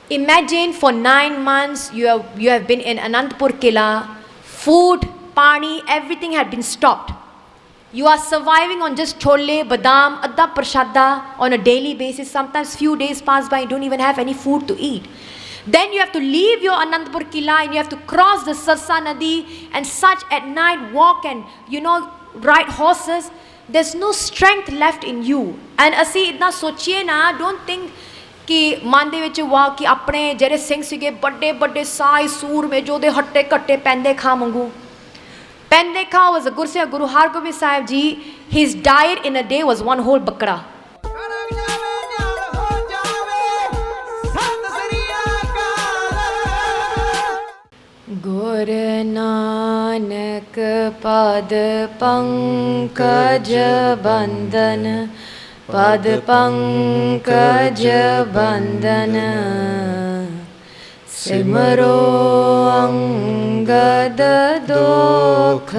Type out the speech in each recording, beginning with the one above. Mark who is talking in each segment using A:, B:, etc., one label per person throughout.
A: Imagine for 9 months you have been in Anandpur Kila, food, pani, everything had been stopped. You are surviving on just chole, badam, adda prashada on a daily basis. Sometimes few days pass by, you don't even have any food to eat. Then you have to leave your Anandpur Kila and you have to cross the Sarsa Nadi and such at night walk and ride horses. There's no strength left in you. And ਅਸੀਂ ਇਦਾਂ ਸੋਚੀਏ ਨਾ, don't think ਕਿ ਮਨ ਦੇ ਵਿੱਚ ਵਾ ਕਿ ਆਪਣੇ ਜਿਹੜੇ ਸਿੰਘ ਸੀਗੇ ਵੱਡੇ ਵੱਡੇ ਸਾਈ ਸੂਰਮੇ ਜੋ ਦੇ ਹੱਟੇ ਕੱਟੇ ਪੈਂਦੇ ਖਾਂ ਵਾਂਗੂ ਪੈਂਦੇ ਖਾਂ was a Gursikh Guru Hargobind Sahib ji. His diet in a day was one whole bakra. Gur Nanak Pad Pankaj Bandhan Pad Pankaj Bandhan Simro Angad Dokh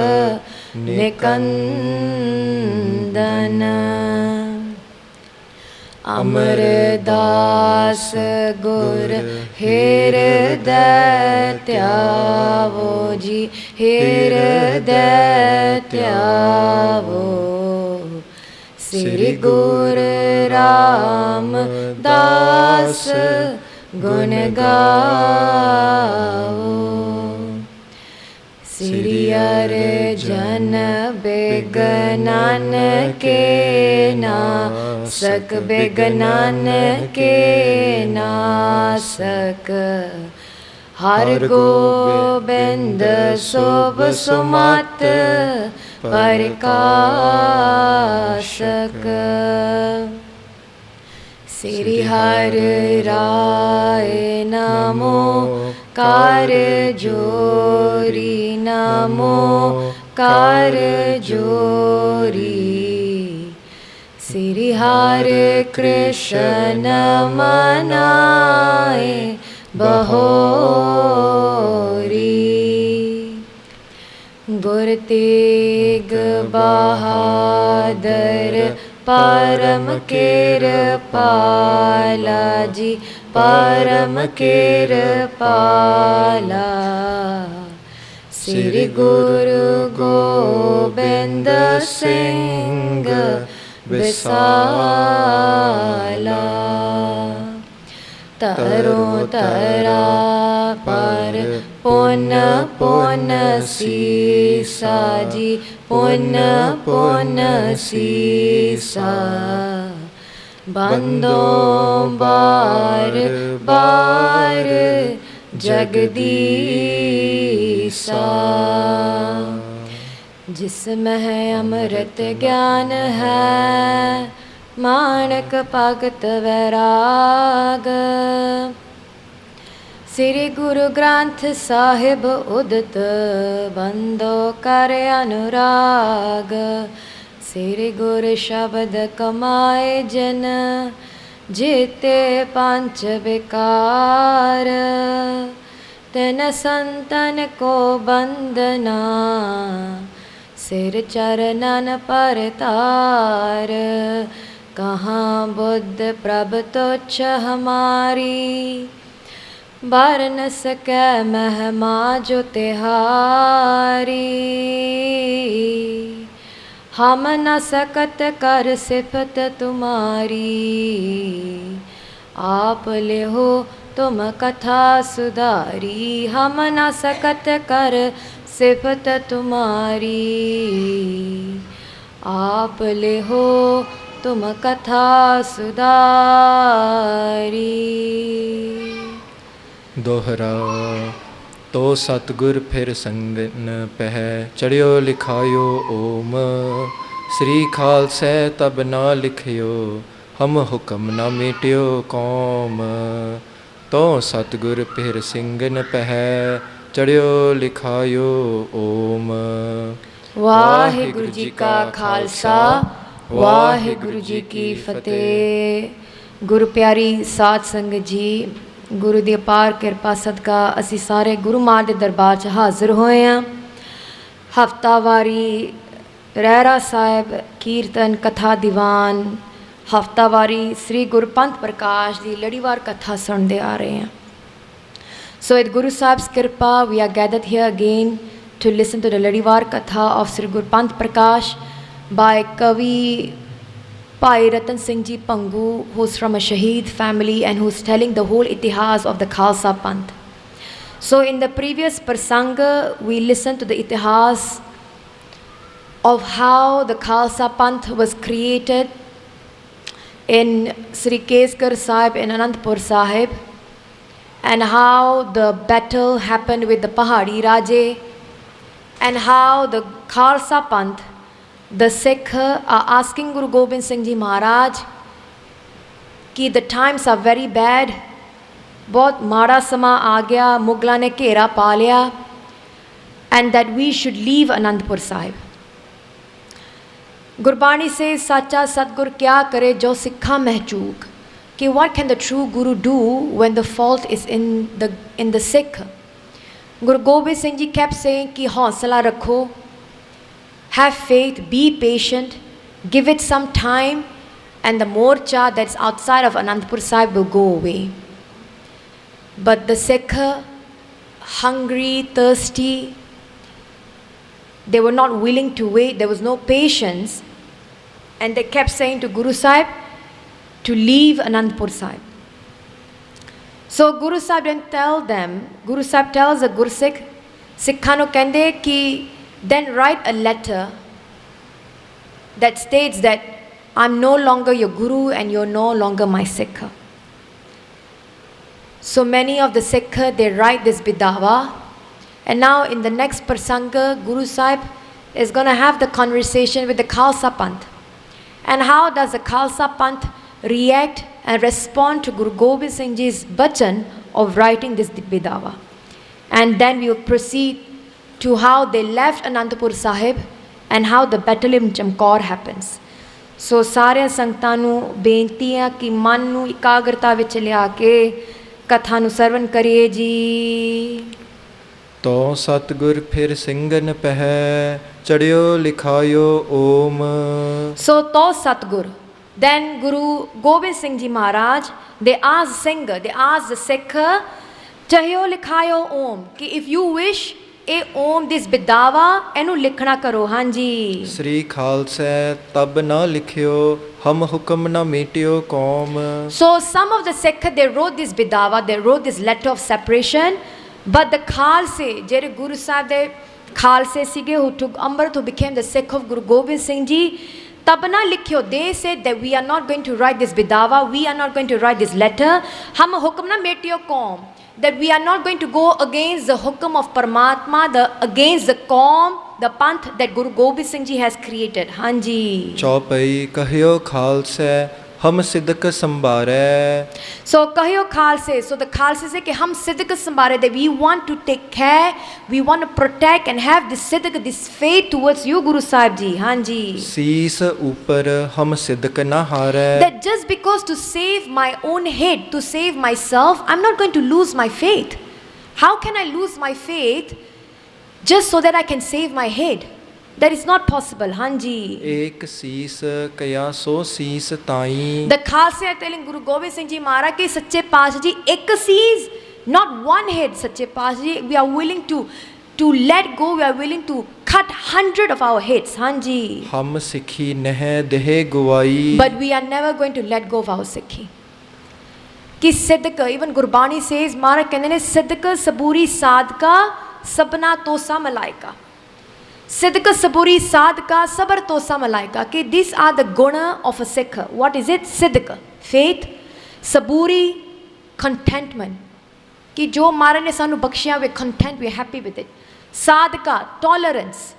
A: Nikandana Amardas Gur Hirday Tyavo ji Hirday Tyavo Sri Guru Ramdas Gun Gao Sri Arjan Begnan Ke Nasak Begnan Ke Nasak Har Gobind Sob Sumat Parkashak Sri Hari Rai Namo Kar Jori Namo Kar Jori Sri Hare Krishna Manaye Bahori Gur Tegh Bahadur Param Kirpala ji Param Kirpala Sri Guru Gobind Singh Bisala Taro Tara Par Pon Pon Sisa ji Pon Pon Sisa Bando Bar Bar Jagdisa जिसमें है अमृत ज्ञान है मानक भगत वैराग श्री गुरु ग्रंथ साहिब उदित बंदो कर अनुराग श्री गुरु शब्द कमाए जन जीते पंच विकार तेन संतन को बंदना सिर चरणन पर तार कहाँ बुद्ध प्रभ तुच्छ हमारी बार न सकै महिमा जो तिहारी हम न सकत कर सिफत तुम्हारी आप ले हो तुम कथा सुधारी हम न सकत कर सिफत तुम्हारी आप ले हो तुम कथा सुधारी।
B: दोहरा तो सतगुर फिर संगन पह चढ़ियो लिखायो ओम श्री खालसै तब ना लिखियो हम हुक्म ना मेटियो कौम तो सतगुर फिर सिंगन पह चढ़ियो लिखायो ओम।
A: वाहिगुरु जी का खालसा वाहिगुरु जी की फतेह। गुरु प्यारी साध संगत जी, गुरु ਦੀ ਅਪਾਰ ਕਿਰਪਾ ਸਦਕਾ ਅਸੀਂ ਸਾਰੇ ਗੁਰੂ ਮਾਂ ਦੇ ਦਰਬਾਰ 'ਚ ਹਾਜ਼ਰ ਹੋਏ ਹਾਂ। ਹਫਤਾਵਾਰੀ ਰਹਿਰਾ ਸਾਹਿਬ ਕੀਰਤਨ ਕਥਾ ਦੀਵਾਨ ਹਫਤਾਵਾਰੀ ਸ੍ਰੀ ਗੁਰਪੰਥ ਪ੍ਰਕਾਸ਼ ਦੀ ਲੜੀਵਾਰ ਕਥਾ ਸੁਣਦੇ ਆ ਰਹੇ ਹਾਂ। So with Guru Sahib's Kirpa, we are gathered here again to listen to the Ladivar Katha of Sri Guru Panth Prakash by Kavi Bhai Ratan Singh Ji Pangu, who's from a Shaheed family and who's telling the whole itihas of the Khalsa Panth. So in the previous Prasanga, we listened to the itihas of how the Khalsa Panth was created in Sri Keskar Sahib in Anandpur Sahib, and how the battle happened with the Pahadi Raje, and how the Khalsa Panth, the Sikh are asking Guru Gobind Singh Ji Maharaj कि the times are very bad, बहुत माड़ा समा आ गया, मुगला ने घेरा पा लिया, and that we should leave Anandpur Sahib. Gurbani से साचा सतगुर क्या करे जो सिखा महचूक, कि what can the true Guru do when the fault is in the Sikh. Guru Gobind Singh Ji kept saying कि हौसला रखो, have faith, be patient, give it some time, and the morcha that's outside of Anandpur Sahib will go away. But the Sikh, hungry, thirsty, they were not willing to wait, there was no patience, and they kept saying to Guru Sahib to leave Anandpur Sahib. So Guru Sahib didn't tell them. Guru Sahib tells the Gursikh, Sikhan nu kende ki then write a letter that states that I'm no longer your Guru and you're no longer my Sikh. So many of the Sikh, they write this bidawa, and now in the next Prasanga, Guru Sahib is going to have the conversation with the Khalsa Panth. And how does the Khalsa Panth react and respond to Guru Gobind Singh Ji's bachan of writing this bidawa? And then we will proceed to how they left Anandpur Sahib and how the battle in Chamkaur happens. So सारे संगतां नूं बेनती है कि मन नूं इकाग्रता विच लिया के कथा नूं सरवण करिए जी।
B: तो सतगुर फिर सिंगन पह चढ़ियो लिखायो ओम।
A: So to Satgur, then Guru Gobind Singh Ji Maharaj, they asked singer, they asked the Sikh, chahiyo likhayo om, कि if you wish ए ओम दिस बिदावा एनु लिखना करो। हाँ जी।
B: श्री खालसा तब ना लिखियो हम हुक्म ना मीटियो कौम।
A: So some of the Sikh, they wrote this bidawa, they wrote this letter of separation, but the Khalse, ਜਿਹੜੇ Guru Sahib ਦੇ Khalse ਸੀਗੇ, who took Amrit, who became the Sikh of Guru Gobind Singh Ji, तब ना लिखियो, they said that we are not going to write this bidawa, we are not going to write this letter, हम हुक्म ना Mateo कौम, that we are not going to go against the hukam of Paramatma, against the Qaum, the Panth that Guru Gobind Singh Ji has created. Hanji.
B: चौपाई कहियो खालसा हम सिद्दक संभारे।
A: So kahiyo Khalse, so the Khalse say कि हम सिद्दक संभारे, that we want to take care, we want to protect and have this सिद्दक, this faith towards you Guru Sahib Ji. Hanji.
B: शीस ऊपर हम सिद्दक ना हारे।
A: That just because to save my own head, to save myself, I'm not going to lose my faith. How can I lose my faith just so that I can save my head? That is not possible. Hanji.
B: एक शीस कया सो शीस ताई।
A: The Khalsa are telling Guru Gobind Singh Ji Maharaj कि सच्चे पातशाह जी एक शीस, not one head. सच्चे पातशाह जी, we are willing to let go, we are willing to cut 100 of our heads. Hanji.
B: हम सिखी नह देह गुवाई।
A: But we are never going to let go of our Sikhi. कि सिद्दक, even Gurbani says, Maharaj कहते हैं सिद्दक सबूरी साधका सबना तोसा मलाइका। सिद्दक सबूरी साधका सबर तोसा मलाइका, कि these are the guna of a Sikh. What is it? सिद्दक, faith, saburi, contentment, कि जो मारे ने सानू बख्शिया, we content, we are happy with it. Sadhaka, tolerance,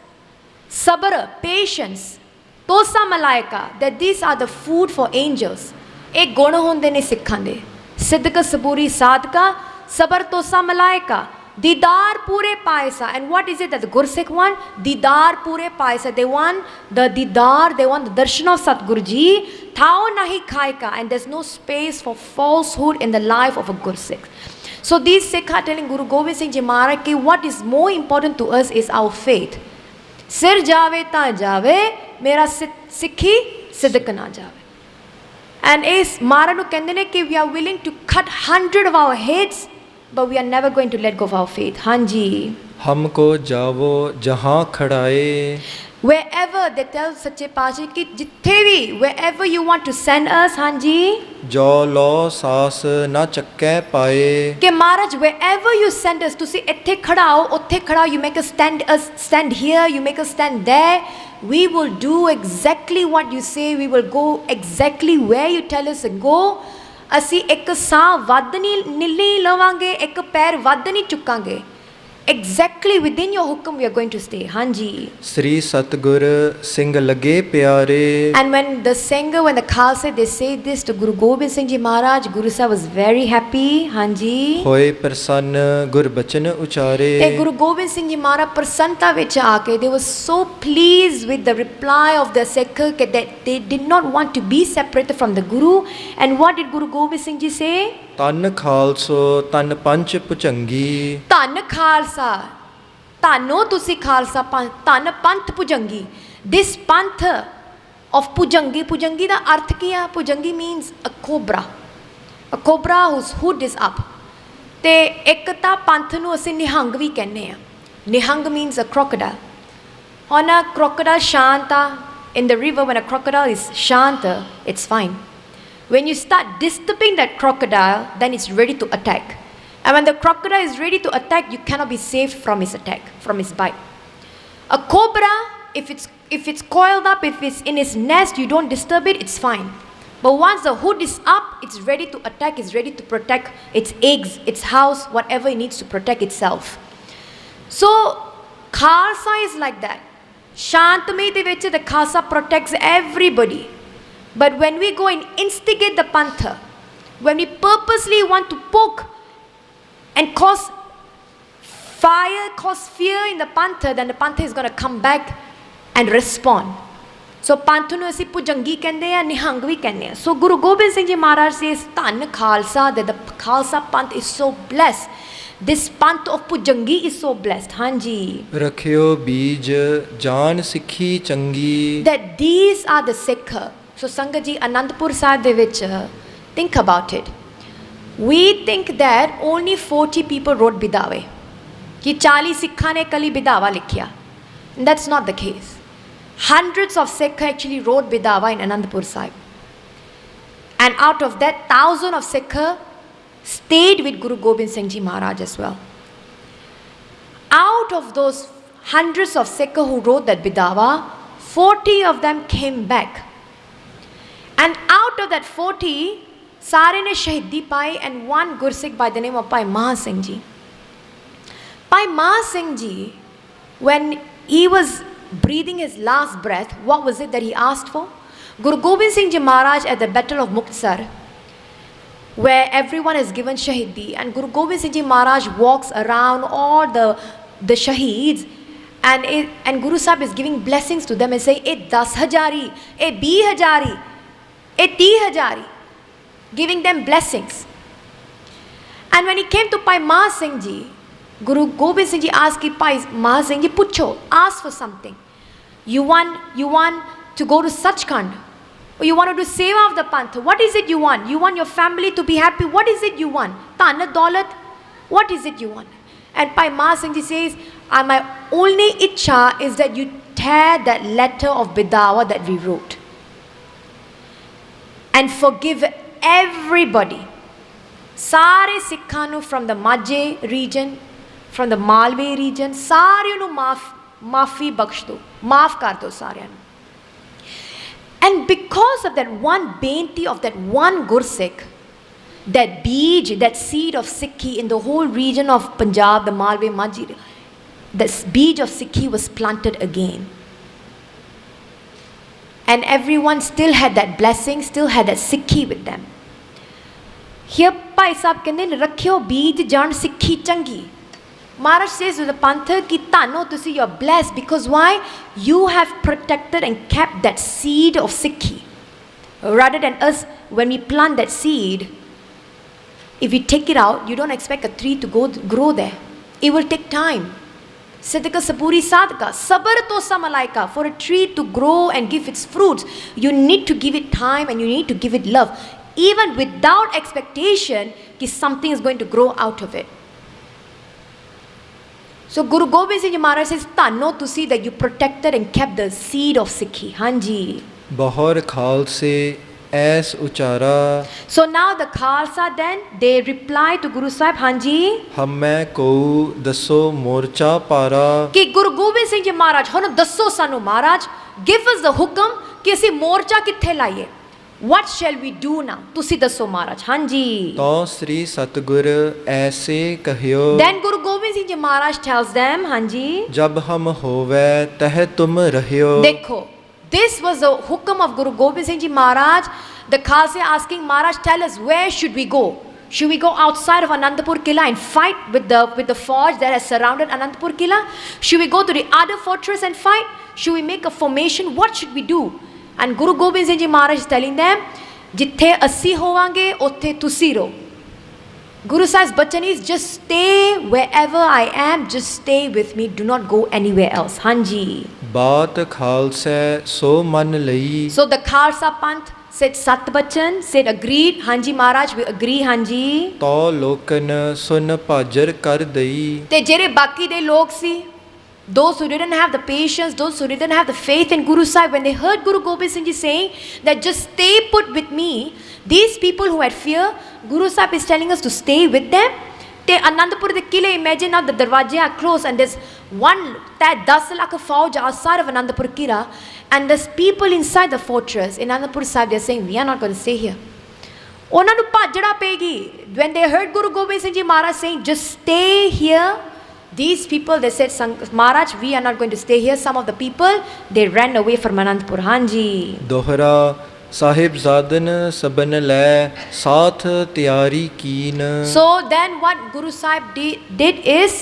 A: sabr, patience, tosa malaika, that these are the food for angels. एक गुण होंदे ने सिखां दे, सिद्दक सबूरी साधका सबर तोसा malaika, दीदार पूरे पायसा. And what is it that the Gursikh want? दीदार पूरे पायसा. They want the दीदार, they want the darshan of Satguru Ji. Thao nahi khaika, and there's no space for falsehood in the life of a Gursikh. So these Sikhs are telling Guru Gobind Singh Ji Maharaj कि what is more important to us is our faith. सिर जावे ता जावे, मेरा सिक्खी सिद्दक ना जावे. And ਇਸ ਮਹਾਰਾਜ ਨੂੰ ਕਹਿੰਦੇ ਨੇ ਕਿ we are willing to cut 100 of our heads, but we are never going to let go of our faith. ਹਾਂਜੀ.
B: हमको जावो जहाँ खड़ाए.
A: Wherever they tell ਸੱਚੇ ਪਾਤਸ਼ਾਹ ਕਿ ਜਿੱਥੇ ਵੀ wherever you want to send us, ਹਾਂਜੀ,
B: जो लो सास ना चक्कै पाए.
A: ਕਿ ਮਹਾਰਾਜ wherever you send us, ਤੁਸੀਂ ਇੱਥੇ ਖੜਾਓ, ਉੱਥੇ ਖੜਾਓ, you make us stand here, you make us stand there, we will do exactly what you say, we will go exactly where you tell us to go. ਅਸੀਂ ਇੱਕ ਸਾਹ ਵੱਧ ਨਹੀਂ ਲਵਾਂਗੇ, ਇੱਕ ਪੈਰ ਵੱਧ ਨਹੀਂ ਚੁੱਕਾਂਗੇ. Exactly within your hukum we are going to stay. ਹਾਂਜੀ.
B: श्री सतगुर सिंह लगे प्यारे.
A: And when the singer, when the Khalsa, they say this to Guru Gobind Singh Ji Maharaj, Guru Sahib was very happy. ਹਾਂਜੀ.
B: होए प्रसन्न गुर बचन उचारे.
A: ਤੇ Guru Gobind Singh Ji Maharaj ਪ੍ਰਸੰਨਤਾ ਵਿੱਚ ਆ ਕੇ they were so pleased with the reply of the Sikh that they did not want to be separated from the Guru. And what did Guru Gobind Singh Ji say?
B: तन खालसो तन पंच भुजंगी.
A: ਧੰਨ ਖਾਲਸਾ, ਧੰਨੋ ਤੁਸੀਂ ਖਾਲਸਾ ਪੰਥ, ਧੰਨ ਪੰਥ ਭੁਜੰਗੀ. This Panth of ਭੁਜੰਗੀ, ਭੁਜੰਗੀ ਦਾ ਅਰਥ ਕੀ ਆ? ਭੁਜੰਗੀ means a cobra, a cobra whose hood is up. ਤੇ ਇੱਕ ਤਾਂ ਪੰਥ ਨੂੰ ਅਸੀਂ ਨਿਹੰਗ ਵੀ ਕਹਿੰਦੇ ਆ. Nihang means a crocodile. ਹੁਣ a crocodile ਸ਼ਾਂਤ ਆ. In the river when a crocodile is ਸ਼ਾਂਤ, it's fine. When you start disturbing that crocodile, then it's ready to attack. And when the crocodile is ready to attack, you cannot be saved from his attack, from his bite. A cobra, if it's coiled up, if it's in its nest, you don't disturb it, it's fine. But once the hood is up, it's ready to attack, it's ready to protect its eggs, its house, whatever it needs to protect itself. So, Khalsa is like that. Shantami de vich, the Khalsa protects everybody. But when we go and instigate the Pantha, when we purposely want to poke and cause fire, cause fear in the Pantha, then the Pantha is going to come back and respond. So Pantha ਨੂੰ ਅਸੀਂ ਭੁਜੰਗੀ ਕਹਿੰਦੇ ਆ, ਨਿਹੰਗ ਵੀ ਕਹਿੰਦੇ ਆ. So Guru Gobind Singh Ji Maharaj says, ਧੰਨ Khalsa, that the Khalsa Panth is so blessed. This Panth of Pujangi is so blessed. ਹਾਂਜੀ.
B: रखियो बीज जान सिखी चंगी.
A: That these are the Sikh. So Sangat Ji, Anandpur Sahib de vich, think about it. We think that only 40 people wrote Bidawe. Ki 40 Sikha ne kali Bidawa likhya. That's not the case. Hundreds of Sikh actually wrote Bidawa in Anandpur Sahib. And out of that, 1,000 of Sikh stayed with Guru Gobind Singh Ji Maharaj as well. Out of those hundreds of Sikh who wrote that Bidawa, 40 of them came back. And out of that 40, Sare ne Shahidi pai, and one Gursikh by the name of Pai Maha Singh Ji. Pai Maha Singh Ji, when he was breathing his last breath, what was it that he asked for? Guru Gobind Singh Ji Maharaj at the Battle of Muktsar, where everyone is given Shahidi, and Guru Gobind Singh Ji Maharaj walks around all the Shaheeds, and Guru Sahib is giving blessings to them and saying, "Eh 10,000, eh 20,000, eh 30,000," giving them blessings. And when he came to Pai Maha Singh Ji, Guru Gobind Singh Ji asked Pai Maha Singh Ji, "Pucho, ask for something. You want to go to Sachkhand, or you want to do seva of the Panth. What is it you want? You want your family to be happy. What is it you want? Tana Daulat, what is it you want?" And Pai Maha Singh Ji says, "My only ichha is that you tear that letter of Bidawa that we wrote and forgive everybody. Sare Sikhanu from the Majhe region, from the Malve region, सारे ਨੂੰ माफ़ी बख्श दो, माफ़ कर दो सारे ਨੂੰ." And because of that one benti of that one Gursikh, that beej, that seed of Sikhi in the whole region of Punjab, the Malve, Majhe, this beej of Sikhi was planted again. And everyone still had that blessing, still had that Sikhi with them. Here Pai Sahib ਕਹਿੰਦੇ ਰੱਖਿਓ ਬੀਜ ਜਾਣ ਸਿੱਖੀ ਚੰਗੀ. Maharaj says to the Pantha ki tano tusi, you are blessed, because why? You have protected and kept that seed of Sikhi. Rather than us, when we plant that seed, if we take it out, you don't expect a tree to grow there. It will take time. Sidika Sapuri Sadka, Sabar Tosa Malaika. For a tree to grow and give its fruits, you need to give it time and you need to give it love. Even without expectation, that something is going to grow out of it. So Guru Gobind Singh Ji Maharaj says, Tano to see that you protected and kept the seed of Sikhi. Hanji.
B: Bahar Khalse ਐਸ ਉਚਾਰਾ
A: So now the Khalsa then, they reply to Guru Sahib, Hanji,
B: ਹਮੈ ਕਉ ਦਸੋ ਮੋਰਚਾ ਪਾਰਾ
A: ਕਿ ਗੁਰੂ ਗੋਬਿੰਦ ਸਿੰਘ ਜੀ ਮਹਾਰਾਜ ਹੁਣ ਦੱਸੋ ਸਾਨੂੰ ਮਹਾਰਾਜ, give us the ਹੁਕਮ ਕਿ ਅਸੀਂ ਮੋਰਚਾ ਕਿੱਥੇ ਲਾਈਏ, what shall we do now, ਤੁਸੀਂ ਦੱਸੋ ਮਹਾਰਾਜ. ਹਾਂਜੀ.
B: ਤੋ ਸ੍ਰੀ ਸਤਗੁਰ ਐਸੇ ਕਹਿਓ
A: Then Guru Gobind Singh Ji Maharaj tells them, ਹਾਂਜੀ,
B: ਜਬ ਹਮ ਹੋਵੈ ਤਹ ਤੁਮ ਰਹਿਓ.
A: ਦੇਖੋ, this was the hukam of Guru Gobind Singh Ji Maharaj. The Khalsa asking Maharaj, tell us, where should we go? Should we go outside of Anandapur Kila and fight with the forge that has surrounded Anandapur Kila? Should we go to the other fortress and fight? Should we make a formation? What should we do? And Guru Gobind Singh Ji Maharaj is telling them, jithe assi howange utthe tusi ro. Guru Sahib's bachan is, just stay wherever I am, just stay with me, do not go anywhere else. Hanji.
B: ਬਾਤ ਖਾਲਸੈ ਸੋ ਮਨ ਲਈ.
A: So the Khalsa Panth said Sat Bachan, said agreed. Hanji Maharaj, we agree. Hanji.
B: ਤੋ ਲੋਕਨ ਸੁਨ ਭਾਜਰ ਕਰ ਦਈ.
A: ਤੇ ਜਿਹੜੇ ਬਾਕੀ ਦੇ ਲੋਕ ਸੀ, those who didn't have the patience, those who didn't have the faith in Guru Sahib, when they heard Guru Gobind Singh Ji saying that just stay put with me, these people who had fear, Guru Sahib is telling us to stay with them. ਤੇ Anandapur ਦੇ ਕਿਲੇ, imagine now the darwaje are closed and there's one that 10 lakh fauj outside of Anandapur Kila, and there's people inside the fortress. In Anandapur Sahib, they're saying, we are not going to stay here. ਉਹਨਾਂ ਨੂੰ ਭਾਜੜਾ ਪਏਗੀ. When they heard Guru Gobind Singh Ji Maharaj saying, just stay here, these people, they said, Maharaj, we are not going to stay here. Some of the people, they ran away from Anandapur. Hanji.
B: ਦੋਹਰਾ ਸਾਹਿਬਜ਼ਾਦਨ ਸਬਨ ਲੈ ਸਾਥ ਤਿਆਰੀ ਕੀਨ.
A: So then what Guru Sahib did is,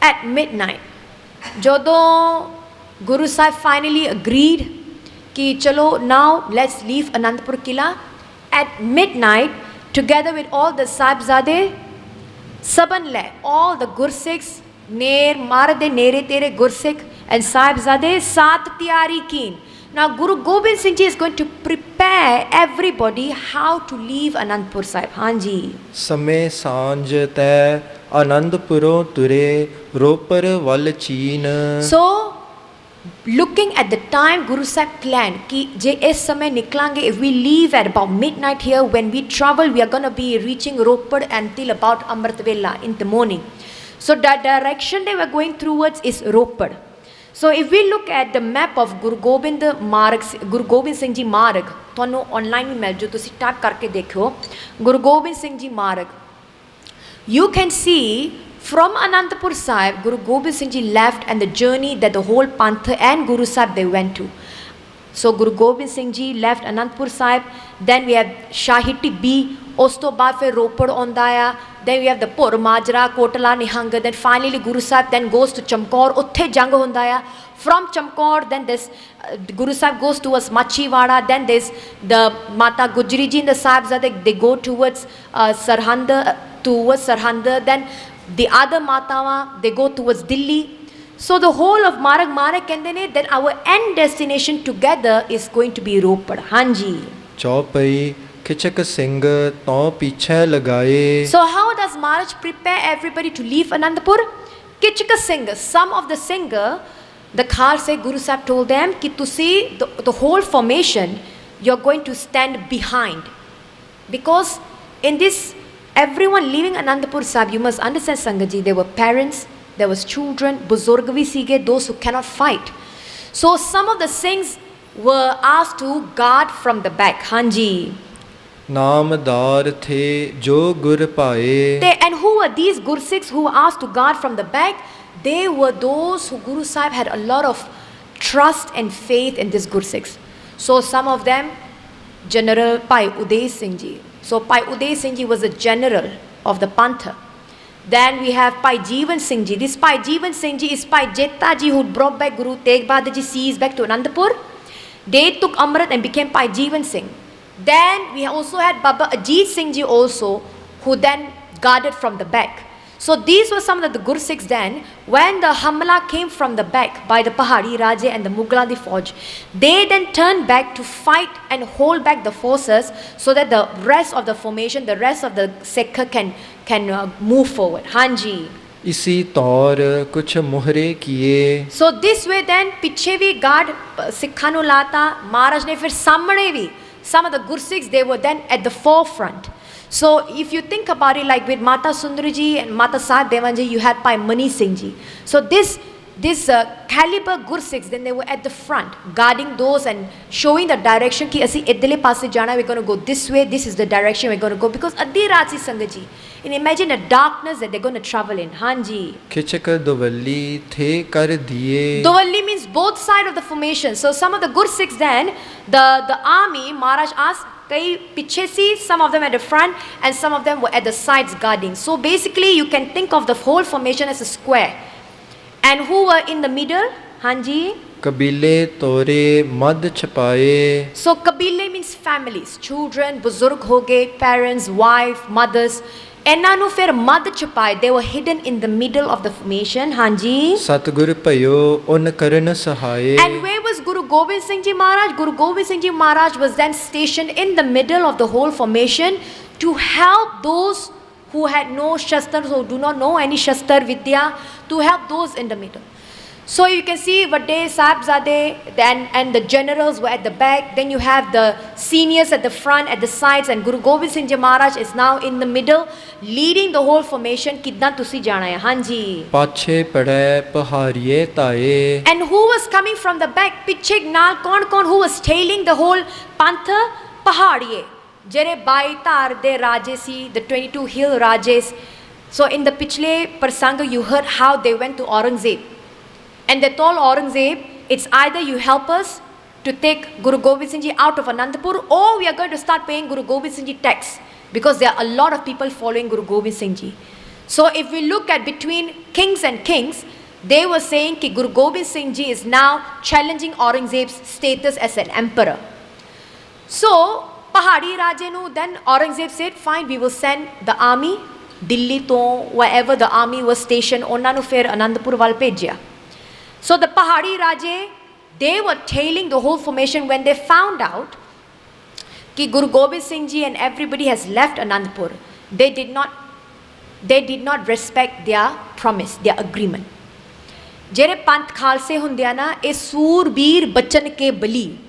A: at midnight, ਜਦੋਂ Guru Sahib finally agreed कि चलो now let's leave Anandapur Kila, at midnight, together with all the Sahibzade, saban le, all the Gursikhs, ner marde nere tere Gursikh and Sahibzade, saat tiyari keen. Now Guru Gobind Singh Ji is going to prepare everybody how to leave Anandpur Sahib. Hanji.
B: ਸਮੇਂ ਸਾਂਝ ਤੈ ਆਨੰਦਪੁਰੋਂ ਤੁਰੇ ਰੋਪਰ ਵੱਲ ਚੀਨ.
A: So, looking at the time, Guru Sahib planned कि जे इस समय निकलांगे, if we leave at about midnight here, when we travel, we are going to be reaching Ropar until about Amritvela in the morning. So the direction they were going towards is Ropar. So if we look at the map of Guru Gobind Singh Ji Marg, ਤੁਹਾਨੂੰ online ਵੀ ਮਿਲ ਜੋ, ਤੁਸੀਂ type ਕਰਕੇ ਦੇਖਿਓ Guru Gobind Singh Ji Marg. You can see from Anandapur Sahib, Guru Gobind Singh Ji left, and the journey that the whole Panth and Guru Sahib they went to. So Guru Gobind Singh Ji left Anandpur Sahib, then we have Shahiti B, ਉਸ ਤੋਂ ਬਾਅਦ ਫਿਰ ਰੋਪੜ ਆਉਂਦਾ ਆ, then we have the Pur Majra, Kotala, Nihang, then finally Guru Sahib then goes to Chamkaur, ਉੱਥੇ ਜੰਗ ਹੁੰਦਾ ਆ. From Chamkaur, then this Guru Sahib goes towards Machiwada, then there's the Mata Gujri Ji and the Sahibzade, they go towards Sarhanda, then the other Matawa, they go towards Delhi. So the whole of Marag ਕਹਿੰਦੇ ਨੇ, then our end destination together is going to be Ropar. Hanji.
B: ਚੌਪਈ ਖਿਚਕ ਸਿੰਘ ਤੋਂ ਪਿੱਛੇ ਲਗਾਏ.
A: So how does Maharaj prepare everybody to leave Anandapur? Kichka Singh, some of the singer, the Khalsa Guru Sahib told them कि तुसी the whole formation, you're going to stand behind. Because in this, everyone leaving Anandapur Sahib, you must understand Sangaji, there were parents, there was children, buzurg bhi sige, those who cannot fight. So some of the Singhs were asked to guard from the back. Hanji.
B: ਨਾਮਦਾਰ ਥੇ ਜੋ ਗੁਰ ਪਾਏ.
A: And who were these Gursikhs who were asked to guard from the back? They were those who Guru Sahib had a lot of trust and faith in these Gursikhs. So some of them, General Pai Uday Singh Ji. So Pai Uday Singh Ji was a general of the Pantha. Then we have Pai Jeevan Singh Ji. This Pai Jeevan Singh Ji is Pai Jetta Ji who brought back Guru Tegh Bahadur Ji sees back to Anandapur. They took Amrit and became Pai Jeevan Singh. Then we also had Baba Ajit Singh Ji also, who then guarded from the back. So these were some of the Gursikhs then. When the Hamla came from the back by the Pahadi Raje and the Mughladi Fauj, they then turned back to fight and hold back the forces so that the rest of the formation, the rest of the Sikh can move forward. Hanji.
B: इसी तौर कुछ मोहरे किए
A: So this way then ਪਿੱਛੇ ਵੀ guard ਸਿੱਖਾਂ ਨੂੰ ਲਾਤਾ ਮਹਾਰਾਜ ਨੇ ਫਿਰ ਸਾਹਮਣੇ ਵੀ some of the Gursikhs they were then at the forefront. So if you think about it, like with Mata Sundari ji and Mata Sahib Devan ji, you had Pai Mani Singh ji. So this caliber Gursikhs, then they were at the front guarding those and showing the direction ki asi idle paase jana, we're going to go this way, this is the direction we're going to go, because adhi raat si sangat ji, and imagine the darkness that they're going to travel in. Hanji.
B: खिचक दुवल्ली थे कर दिए
A: Dowalli means both side of the formation. So some of the Gursikhs then, the army, Maharaj asked, kai piche si, some of them at the front and some of them were at the sides guarding. So basically you can think of the whole formation as a square. And who were in the middle? Hanji.
B: कबीले तोरे मद छपाए
A: So kabile means families, children, buzurg ho gaye, parents, wife, mothers. ਇਹਨਾਂ ਨੂੰ ਫਿਰ ਮੱਧ ਛਪਾਏ, they were hidden in the middle of the formation. ਹਾਂਜੀ.
B: ਸਤਿਗੁਰ ਭਇਓ ਉਨ ਕਰਨ Sahay
A: And where was Guru Gobind Singh Ji Maharaj? Guru Gobind Singh Ji Maharaj was then stationed in the middle of the whole formation to help those who had no shastras, who do not know any shastar vidya, to help those in the middle. So you can see Vade Sahibzade then and the generals were at the back. Then you have the seniors at the front, at the sides, and Guru Gobind Singh Ji Maharaj is now in the middle, leading the whole formation. Kidna tusi jana hai? Hanji.
B: ਪਾਛੇ ਪੜੈ ਪਹਾਰੀਏ ਤਾਏ
A: And who was coming from the back? Piche naal kon who was tailing the whole pantha? Pahadiye. Jere bai tar de raje si, the 22 hill rajes. So in the pichle prasanga you heard how they went to Aurangzeb. And they told Aurangzeb, it's either you help us to take Guru Gobind Singh Ji out of Anandapur, or we are going to start paying Guru Gobind Singh Ji tax, because there are a lot of people following Guru Gobind Singh Ji. So if we look at between kings and kings, they were saying that Guru Gobind Singh Ji is now challenging Aurangzeb's status as an emperor. So Pahadi Raje nu then Aurangzeb said, fine, we will send the army, Delhi to wherever the army was stationed, ਉਹਨਾਂ ਨੂੰ ਫਿਰ Anandapur ਵੱਲ ਭੇਜਿਆ. So the Pahadi Raje, they were tailing the whole formation when they found out that Guru Gobind Singh Ji and everybody has left Anandapur. They did not respect their promise, their agreement. Jere Panth Khalse hunde na, e Surbir Bachan ke bali.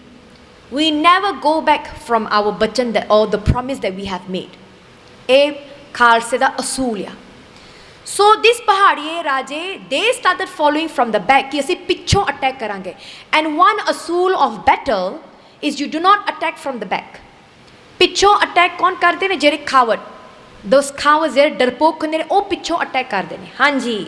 A: We never go back from our bachan or the promise that we have made. E Khalse da asool ya. So this Pahadiye Raje, they started following from the back. Ki asi pichon attack karange. And one asool of battle is you do not attack from the back. Pichon attack kon karde ne? Jere coward. Those cowards jere darpok hunde ne, oh pichon attack karde ne. Hanji.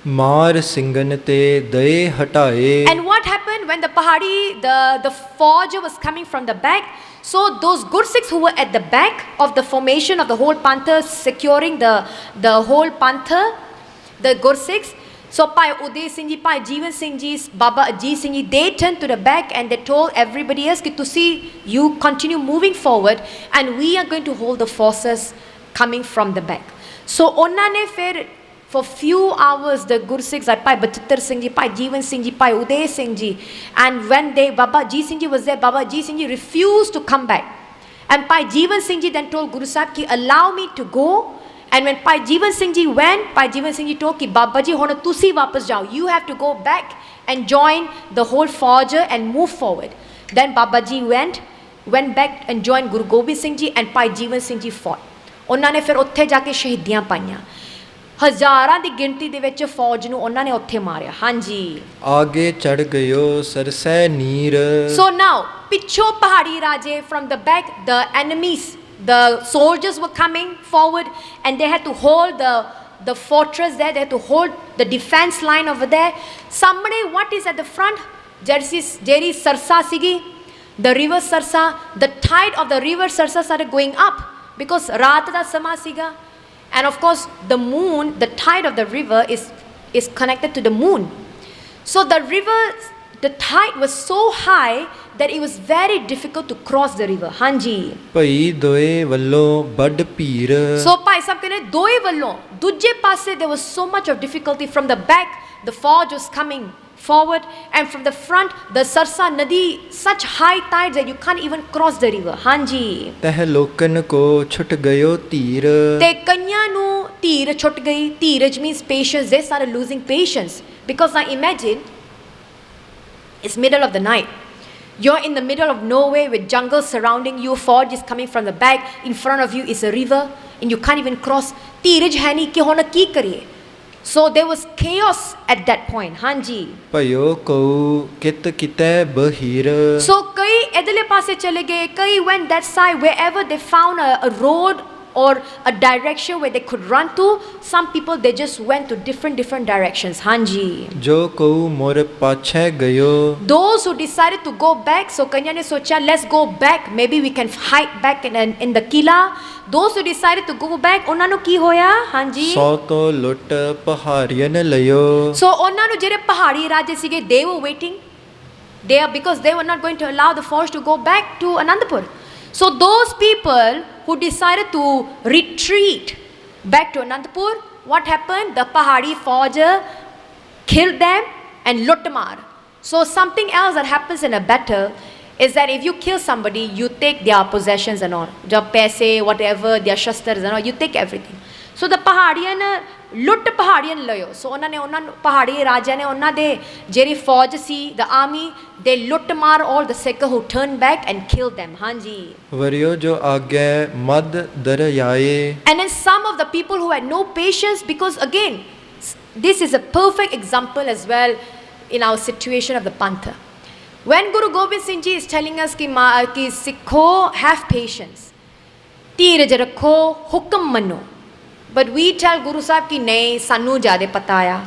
B: ਮਾਰ ਸਿੰਘਨ ਤੇ ਦਏ ਹਟਾਏ
A: And what happened when the Pahadi, the Fauj was coming from the back? So those Gursikhs who were at the back of the formation of the whole Pantha, securing the whole Pantha, the Gursikhs, so Pai Uday Singh Ji, Pai Jeevan Singh Ji, Baba Ajit Singh Ji, they turned to the back and they told everybody else to see you continue moving forward and we are going to hold the forces coming from the back. So ਉਹਨਾਂ ਨੇ ਫਿਰ for few hours the Gursikhs like Pai Bachittar Singh Ji, Pai Jeevan Singh Ji, Pai Uday Singh Ji, and when Baba Ajit Singh Ji was there, Baba Ajit Singh Ji refused to come back. And Pai Jeevan Singh Ji then told Guru Sahib ki allow me to go. And when Pai Jeevan Singh Ji went, Pai Jeevan Singh Ji told ki Baba Ji hona tusi wapas jao. You have to go back and join the whole Fauj and move forward. Then Baba Ji went back and joined Guru Gobind Singh Ji and Pai Jeevan Singh Ji fought. ਉਹਨਾਂ ਨੇ ਫਿਰ ਉੱਥੇ ਜਾ ਕੇ ਸ਼ਹੀਦੀਆਂ ਪਾਈਆਂ ਹਜ਼ਾਰਾਂ ਦੀ ਗਿਣਤੀ ਦੇ ਵਿੱਚ ਫੌਜ ਨੂੰ ਉਹਨਾਂ ਨੇ ਉੱਥੇ ਮਾਰਿਆ ਹਾਂਜੀ
B: ਆਗੇ ਚੜ ਗਇਓ ਸਰਸੈ ਨੀਰ
A: So now ਪਿੱਛੋਂ ਪਹਾੜੀ ਰਾਜੇ from the back the enemies the soldiers were coming forward and they had to hold the fortress there, they had to hold the defense line over there. ਸਾਹਮਣੇ what is at the front? ਜਿਹੜੀ ਸਰਸਾ ਸੀਗੀ, the river Sarsa, the tide of the river Sarsa started going up because ਰਾਤ ਦਾ ਸਮਾਂ ਸੀਗਾ. And of course the moon, the tide of the river is connected to the moon. So the river the tide was so high that it was very difficult to cross the river. ਹਾਂਜੀ
B: ਭਈ ਦੋਏ ਵੱਲੋਂ ਵੱਡ ਭੀਰ
A: ਸੋ ਭਾਈ ਸਾਹਿਬ ਕਹਿੰਦੇ ਦੋਏ ਵੱਲੋਂ ਦੂਜੇ ਪਾਸੇ there was so much of difficulty. From the back the forge was coming forward, and from the front the Sarsa Nadi, such high tides that you can't even cross the river. ਹਾਂਜੀ
B: ਤਹ ਲੋਕਨ ਕੋ ਛੁਟ ਗਇਓ ਧੀਰ
A: ਤੇ ਕਈਆਂ ਨੂੰ ਧੀਰ ਛੁੱਟ ਗਈ. ਧੀਰਜ means patience. They started losing patience because now imagine it's middle of the night. You're in the middle of nowhere with jungle surrounding you. Forge is coming from the back. In front of you is a river and you can't even cross. ਧੀਰਜ ਹੈ ਨਹੀਂ ਕਿ ਹੁਣ ਕੀ ਕਰੀਏ. So there was chaos at that point. ਹਾਂਜੀ
B: ਭਇਓ Q ਕਿਤ ਕਿਤੈ ਬਹੀਰ
A: So ਕਈ ਇਧਰਲੇ ਪਾਸੇ ਚਲੇ ਗਏ, ਕਈ went that side wherever they found a road or a direction where they could run to. Some people they just went to different directions. ਹਾਂਜੀ
B: ਜੋ ਕਉ ਮੋਰ ਪਾਛੈ ਗਇਓ
A: Those who decided to go back, so ਕਈਆਂ ਨੇ ਸੋਚਿਆ let's go back, maybe we can hide back in the Qila. Those who decided to go back, ਉਹਨਾਂ ਨੂੰ ਕੀ ਹੋਇਆ. ਹਾਂਜੀ
B: ਸੌ ਤੋਂ ਲੁੱਟ ਪਹਾੜੀਨ ਲਿਓ
A: So ਉਹਨਾਂ ਨੂੰ ਜਿਹੜੇ ਪਹਾੜੀ ਰਾਜੇ ਸੀਗੇ they were waiting there because they were not going to allow the force to go back to Anandapur. So those people who decided to retreat back to Anandapur, what happened? The pahadi forge killed them and lutmar. So something else that happens in a battle is that if you kill somebody, you take their possessions and all, their paise, whatever, their shastras and all, you take everything. So the Pahadian ਲੁੱਟ ਪਹਾੜੀਆਂ ਲਿਓ. ਸੋ ਉਹਨਾਂ ਨੇ ਉਹਨਾਂ ਨੂੰ ਪਹਾੜੀ ਰਾਜਿਆਂ ਨੇ ਉਹਨਾਂ ਦੇ ਜਿਹੜੀ ਫੌਜ ਸੀ the army they ਲੁੱਟ ਮਾਰ all the sick who turned back and killed them. ਹਾਂਜੀ
B: ਵਰਿਓ ਜੋ ਆਗੇ ਮਦ ਦਰਿਆਏ
A: and then some of the people who had no patience, because again this is a perfect example as well in our situation of the Pantha. When Guru Gobind Singh Ji is telling us कि सिखो have patience, ਧੀਰਜ ਰੱਖੋ, ਹੁਕਮ ਮੰਨੋ. But we tell Guru Sahib ki nahi, sanu jade pata aaya.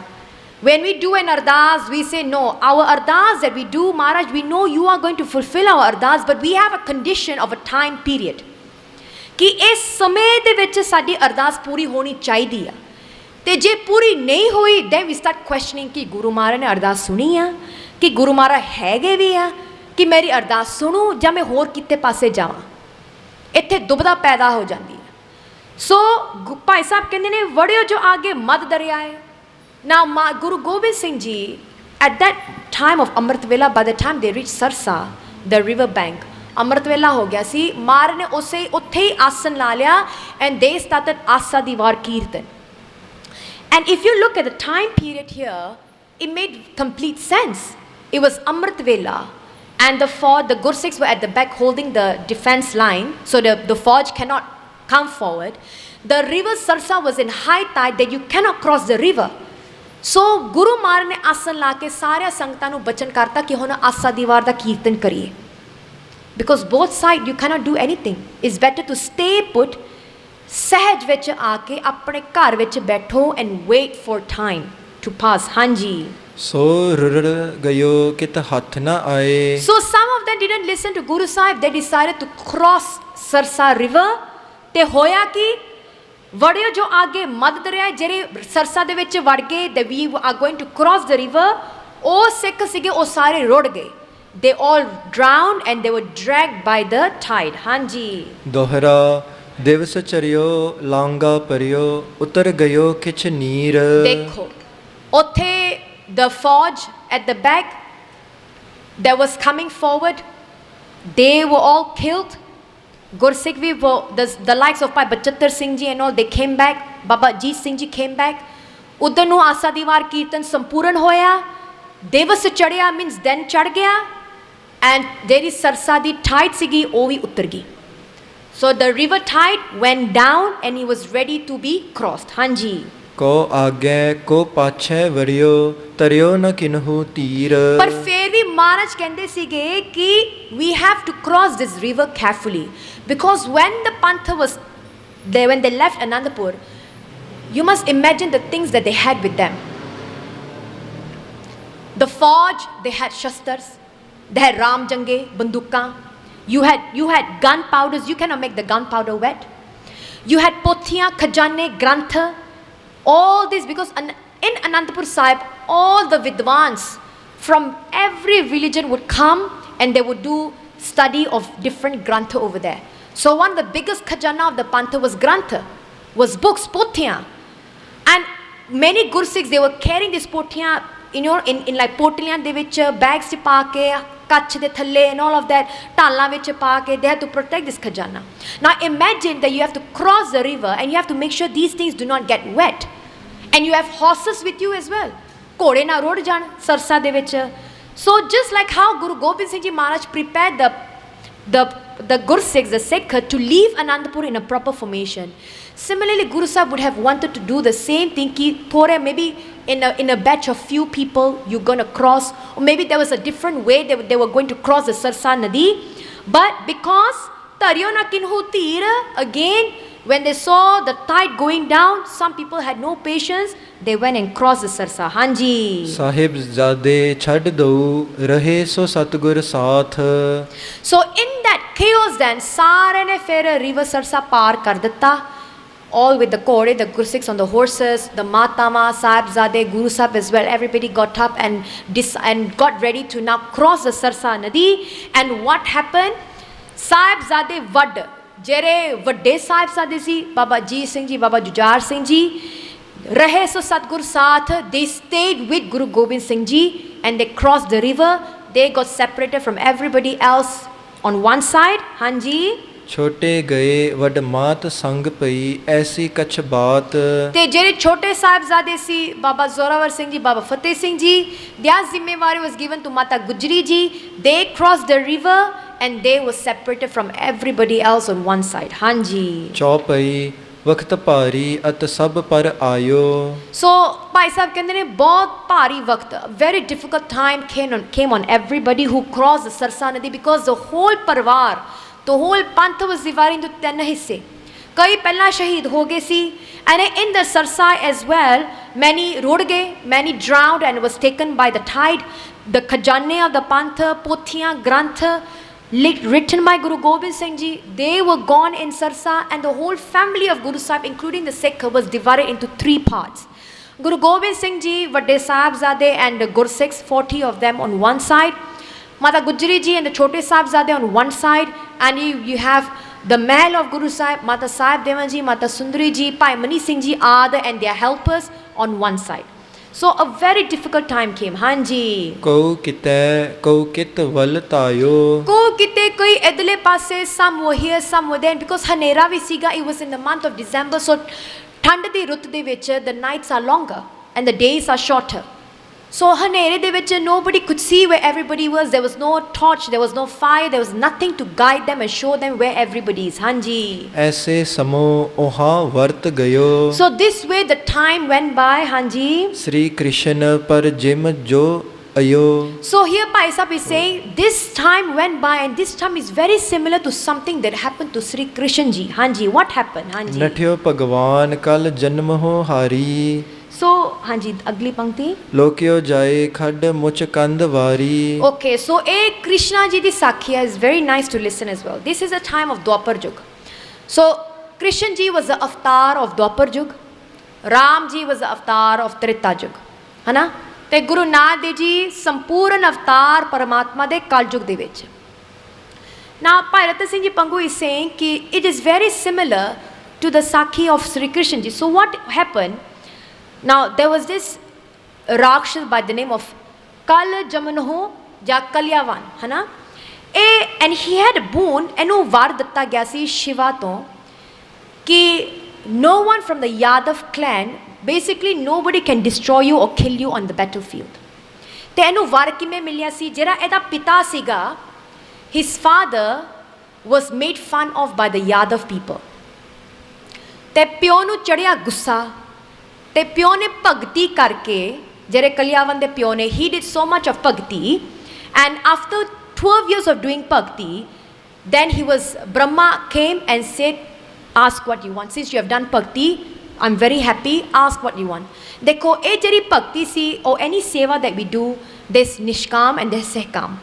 A: When we do an ardas, we say no, our ardas that we do, Maharaj, we know you are going to fulfill our ardas, but we have a condition of a time period. Ki is samay de vich saadi ardas puri honi chahidi hai. Te je puri nahi hoi, then we start questioning ki Guru Maharaj ne ardas suni hai, ki Guru Maharaj ਹੈਗੇ ਵੀ ਆ, ਕਿ ਮੇਰੀ ਅਰਦਾਸ ਸੁਣੋ ਜਾਂ ਮੈਂ ਹੋਰ ਕਿਤੇ ਪਾਸੇ ਜਾਵਾਂ. ਇੱਥੇ ਦੁਬਦਾ ਪੈਦਾ ਹੋ ਜਾਂਦੀ ਹੈ. So ਭਾਈ ਸਾਹਿਬ ਕਹਿੰਦੇ ਨੇ ਵੜਿਓ ਜੋ ਆਗੇ ਮਦ ਦਰਿਆ ਹੈ. Now Guru Gobind Singh Ji at that time of Amrit Vela, by the time they reached Sarsa, the river bank, Amrit Vela ਹੋ ਗਿਆ ਸੀ. ਮਾਰ ਨੇ ਉੱਥੇ ਹੀ ਆਸਨ ਲਾ ਲਿਆ and they started Asa the war kirtan. And if you look at the time period here, it made complete sense. It was Amrit Vela and the Gursikhs were at the back holding the defense line, so the forge cannot come forward. The river Sarsa was in high tide that you cannot cross the river. So Guru Maharaj ne asan la ke सारे संगतां ਨੂੰ ਬਚਨ ਕਰਤਾ ਕਿ ਹੁਣ ਆਸਾ ਦੀਵਾਰ ਦਾ ਕੀਰਤਨ ਕਰੀਏ. Because both side you cannot do anything. It's better to stay put, ਸਹਿਜ ਵਿੱਚ ਆ ਕੇ ਆਪਣੇ ਘਰ ਵਿੱਚ ਬੈਠੋ and wait for time to pass. ਹਾਂਜੀ
B: ਸੋ ਰੁੜ ਗਇਓ ਕਿਤ ਹੱਥ ਨਾ ਆਏ.
A: So some of them didn't listen to Guru Sahib. They decided to cross Sarsa river. ਤੇ ਹੋਇਆ ਕਿ ਵੜਿਓ ਜੋ ਆਗੇ ਮਦ ਦਰਿਆ, ਜਿਹੜੇ ਸਰਸਾ ਦੇ ਵਿੱਚ ਵੜ ਗਏ, that we are going to cross the river, ਉਹ ਸਿੱਖ ਸੀਗੇ ਉਹ ਸਾਰੇ ਰੁੜ ਗਏ. They all drowned and they were dragged by the tide. ਹਾਂਜੀ
B: ਦੋਹਰਾ ਦਿਵਸ ਚਰਿਓ ਲਾਂਗਾ ਪਰਿਓ ਉਤਰ ਗਇਓ ਕਿਛ ਨੀਰ.
A: ਦੇਖੋ ਉੱਥੇ the forge at the back that was coming forward, they were all killed. Gursikh vi the likes of Bhai Bachhattar Singh Ji and all, they came back. Baba Jeet Singh Ji came back. ਉਧਰ ਨੂੰ ਆਸਾ ਦੀ ਵਾਰ ਕੀਰਤਨ ਸੰਪੂਰਨ ਹੋਇਆ. ਦਿਵਸ ਚੜਿਆ means then ਚੜ ਗਿਆ and ਜਿਹੜੀ ਸਰਸਾ ਦੀ tide ਸੀਗੀ ਉਹ ਵੀ ਉਤਰ ਗਈ. So the river tide went down and it was ready to be crossed. ਹਾਂਜੀ
B: ਕੋ ਆਗੇ ਕੋ ਪਾਛੈ ਵਰਿਓ ਤਰਿਓ ਨ ਕਿਨਹੂ ਧੀਰ.
A: ਪਰ ਫਿਰ ਵੀ ਮਹਾਰਾਜ ਕਹਿੰਦੇ ਸੀਗੇ ਕਿ we have to cross this river carefully, because when the Pantha was there, when they left Anandapur, you must imagine the things that they had with them. The forge, they had shastras, they had ramjange, bandukan. You had gunpowders. You cannot make the gunpowder wet. You had pothiyan, khajane, grantha. All this because in Anandapur Sahib, all the Vidwans from every religion would come and they would do study of different grantha over there. So one of the biggest khajana of the pantha was grantha, was books, pothiyan. And many Gursikhs, they were carrying these pothiyan, in like potliyan de vich, bags che pa ke, kach de thalle and all of that, talan vich pa ke, they had to protect this khajana. Now imagine that you have to cross the river and you have to make sure these things do not get wet. And you have horses with you as well. Kode na rod jan sarsa de vich. So just like how Guru Gobind Singh Ji Maharaj prepared the Gursikhs, the Sikh, to leave Anandapur in a proper formation, similarly Guru Sahib would have wanted to do the same thing. Ki thore maybe in a batch of few people you're going to cross, or maybe there was a different way they were going to cross the Sarsa Nadi. But because Tariyo na kinhu tir, again when they saw the tide going down, some people had no patience. They went and crossed the Sarsa. Hanji.
B: ਸਾਹਿਬ ਜ਼ਾਦੇ ਛੱਡ ਦਊ ਰਹੇ ਸੋ ਸਤਿਗੁਰ ਸਾਥ.
A: So in that chaos then, ਸਾਰੇ ਨੇ ਫਿਰ river Sarsa ਪਾਰ ਕਰ ਦਿੱਤਾ. All with the Kode, the Gursikhs on the horses, the Matama, Sahibzade, Guru Sahib as well. Everybody got up and got ready to now cross the Sarsa Nadi. And what happened? Sahibzade Vad, ਜਿਹੜੇ ਵੱਡੇ ਸਾਹਿਬਜ਼ਾਦੇ ਸੀ, Baba Ajit Singh Ji, Baba Jujhar Singh Ji, Rahe so Satgur Saath, they stayed with Guru Gobind Singh Ji and they crossed the river. They got separated from everybody else on one side. Hanji.
B: ਛੋਟੇ ਗਏ ਵੱਡ ਮਾਤ ਸੰਗ ਪਈ ਐਸੀ ਕਛ ਬਾਤ.
A: ਤੇ ਜਿਹੜੇ ਛੋਟੇ ਸਾਹਿਬਜ਼ਾਦੇ ਸੀ, Baba Zorawar Singh Ji, Baba Fateh Singh Ji, their zimmewari was given to Mata Gujri Ji. They crossed the river and they were separated from everybody else on one side. Hanji.
B: ਚੌਪਈ ਵਕਤ ਭਾਰੀ ਅਤ ਸਭ ਪਰ ਆਇਓ.
A: So Bhai Sahib ਕਹਿੰਦੇ ਨੇ ਬਹੁਤ ਭਾਰੀ ਵਕਤ, very difficult time came on everybody who crossed the Sarsa Nadi, because the whole parvar, the whole panth was divided into 10 ਹਿੱਸੇ. ਕਈ ਪਹਿਲਾਂ ਸ਼ਹੀਦ ਹੋ ਗਏ ਸੀ, and in the Sarsa as well, many ਰੁੜ ਗਏ, many drowned and was taken by the tide. The khajane of the panth, pothiyan, granth written by Guru Gobind Singh Ji, they were gone in Sarsa, and the whole family of Guru Sahib, including the Sikh, was divided into 3 parts. Guru Gobind Singh Ji, Vadde Sahibzade and the Gursikhs, 40 of them on one side, Mata Gujri Ji and the Chote Sahibzade on one side, and you have the Mail of Guru Sahib, Mata Sahib Devan Ji, Mata Sundari Ji, Bhai Mani Singh Ji, Aada and their helpers on one side. So a very difficult time came. Hanji.
B: ਕਉ ਕਿਤੈ ਕਉ ਕਿਤ ਵਲ ਤਾਇਓ.
A: Ko kite koi edle passe, some were here, some were there, because Hanera vi siga, it was in the month of December, so thand di rut de vich the nights are longer and the days are shorter. So Hanere de vich nobody could see where everybody was. There was no torch, there was no fire, there was nothing to guide them and show them where everybody is. Hanji.
B: ਐਸੇ ਸਮੋ ਉਹਾਂ ਵਰਤ ਗਇਓ.
A: So this way the time went by. Hanji.
B: ਸ੍ਰੀ ਕ੍ਰਿਸ਼ਨ ਪਰ gym ਜੋ ਅਯੋ.
A: So here Bhai Sahib is saying this time went by, and this time is very similar to something that happened to Sri Krishna Ji. Hanji, what happened? Hanji.
B: ਨਠਿਓ ਭਗਵਾਨ ਕਲ ਜਨਮ ਹੋ ਹਾਰੀ.
A: So Hanji, agli pankti.
B: ਲੋਕਿਓ ਜਾਏ ਖੱਡ ਮੁਚ ਕੰਧ ਵਾਰੀ.
A: Okay, so Krishna Ji di Sakya is very nice to listen as well. This is a time of Dwapar Yug. So Krishna Ji was the avatar of Dwapar Yug. Ram Ji was the avatar of Treta Yug. है ना? ਤੇ ਗੁਰੂ ਨਾਨਕ ਦੇਵ ਜੀ ਸੰਪੂਰਨ ਅਵਤਾਰ ਪਰਮਾਤਮਾ ਦੇ ਕਲਯੁਗ ਦੇ ਵਿੱਚ. Now Bhai Ratan Singh Ji Pangu is saying ki it is very similar to the Sakhi of Sri Krishna Ji. So what happened? Now there was this Rakshas by the name of Kal Jamanho ਜਾਂ Kalyavan, है ना? And he had a boon, ਇਹਨੂੰ ਵਰ ਦਿੱਤਾ ਗਿਆ ਸੀ ਸ਼ਿਵਾ ਤੋਂ ਕਿ no one from the Yadav clan, basically nobody can destroy you or kill you on the battlefield. ਤੇ ਇਹਨੂੰ ਵਰ ਕਿਵੇਂ ਮਿਲਿਆ ਸੀ? ਜਿਹੜਾ ਇਹਦਾ ਪਿਤਾ ਸੀਗਾ, his father was made fun of by the Yadav people. ਤੇ ਪਿਓ ਨੂੰ ਚੜਿਆ ਗੁੱਸਾ, ਤੇ ਪਿਓ ਨੇ ਭਗਤੀ ਕਰਕੇ, ਜਿਹੜੇ ਕਲਿਆਵਨ ਦੇ ਪਿਓ ਨੇ, he did so much of ਭਗਤੀ, and after 12 years of doing bhakti, then Brahma came and said, ask what you want. Since you have done bhakti, I'm very happy, ask what you want. Dekho, eh jari bhakti si, or any seva that we do, there's nishkam and there's sehkam.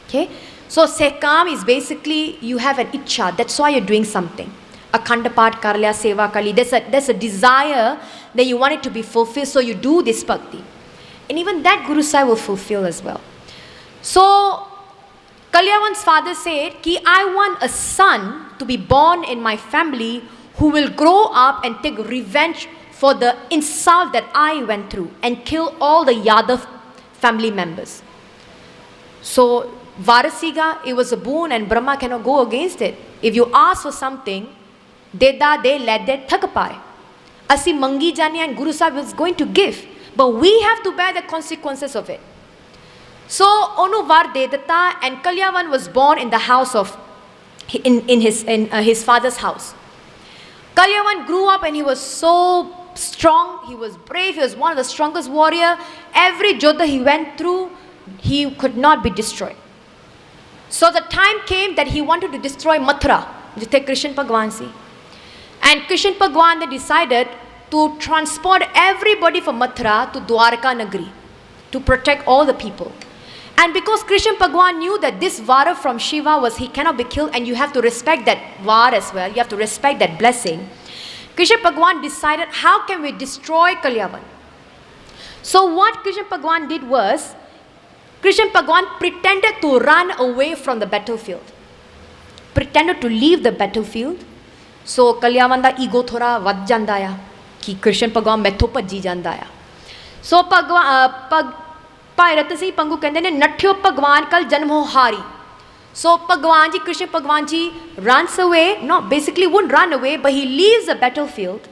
A: Okay? So sehkam is basically, you have an ichha, that's why you're doing something. Akhanda path kar liya, seva kar li. There's a desire that you want it to be fulfilled, so you do this bhakti. And even that Guru Sahib will fulfill as well. So, Kalyavan's father said, Ki I want a son to be born in my family who will grow up and take revenge for the insult that I went through and kill all the Yadav family members. So, Varasiga, it was a boon and Brahma cannot go against it. If you ask for something, Deda de ledde thakapai. Asi mangi jani and Guru Sahib was going to give. But we have to bear the consequences of it. So, Onu var dedata and Kalyavan was born in the house of, in his father's house. Kalyavan grew up and he was so strong, he was brave, he was one of the strongest warrior. Every Jodha he went through, he could not be destroyed. So the time came that he wanted to destroy Mathura, jithe Krishna Bhagwan si. And Krishna Bhagwan they decided to transport everybody from Mathura to Dwarka Nagri to protect all the people. And because Krishna Bhagwan knew that this vara from Shiva was he cannot be killed and you have to respect that vara as well, you have to respect that blessing, Krishna Bhagwan decided how can we destroy Kalyavan. So what Krishna Bhagwan did was, Krishna Bhagwan pretended to run away from the battlefield. Pretended to leave the battlefield. So Kalyavan da ego thoda vad janda ya ki Krishna Bhagwan maitho bhajji janda ya. So Bhai Ratan Singh Pangu kehndे ne nathyo Bhagwan kal janm ho hari. So Bhagwan ji, Krishna Bhagwan ji runs away, not basically wouldn't run away, but he leaves the battlefield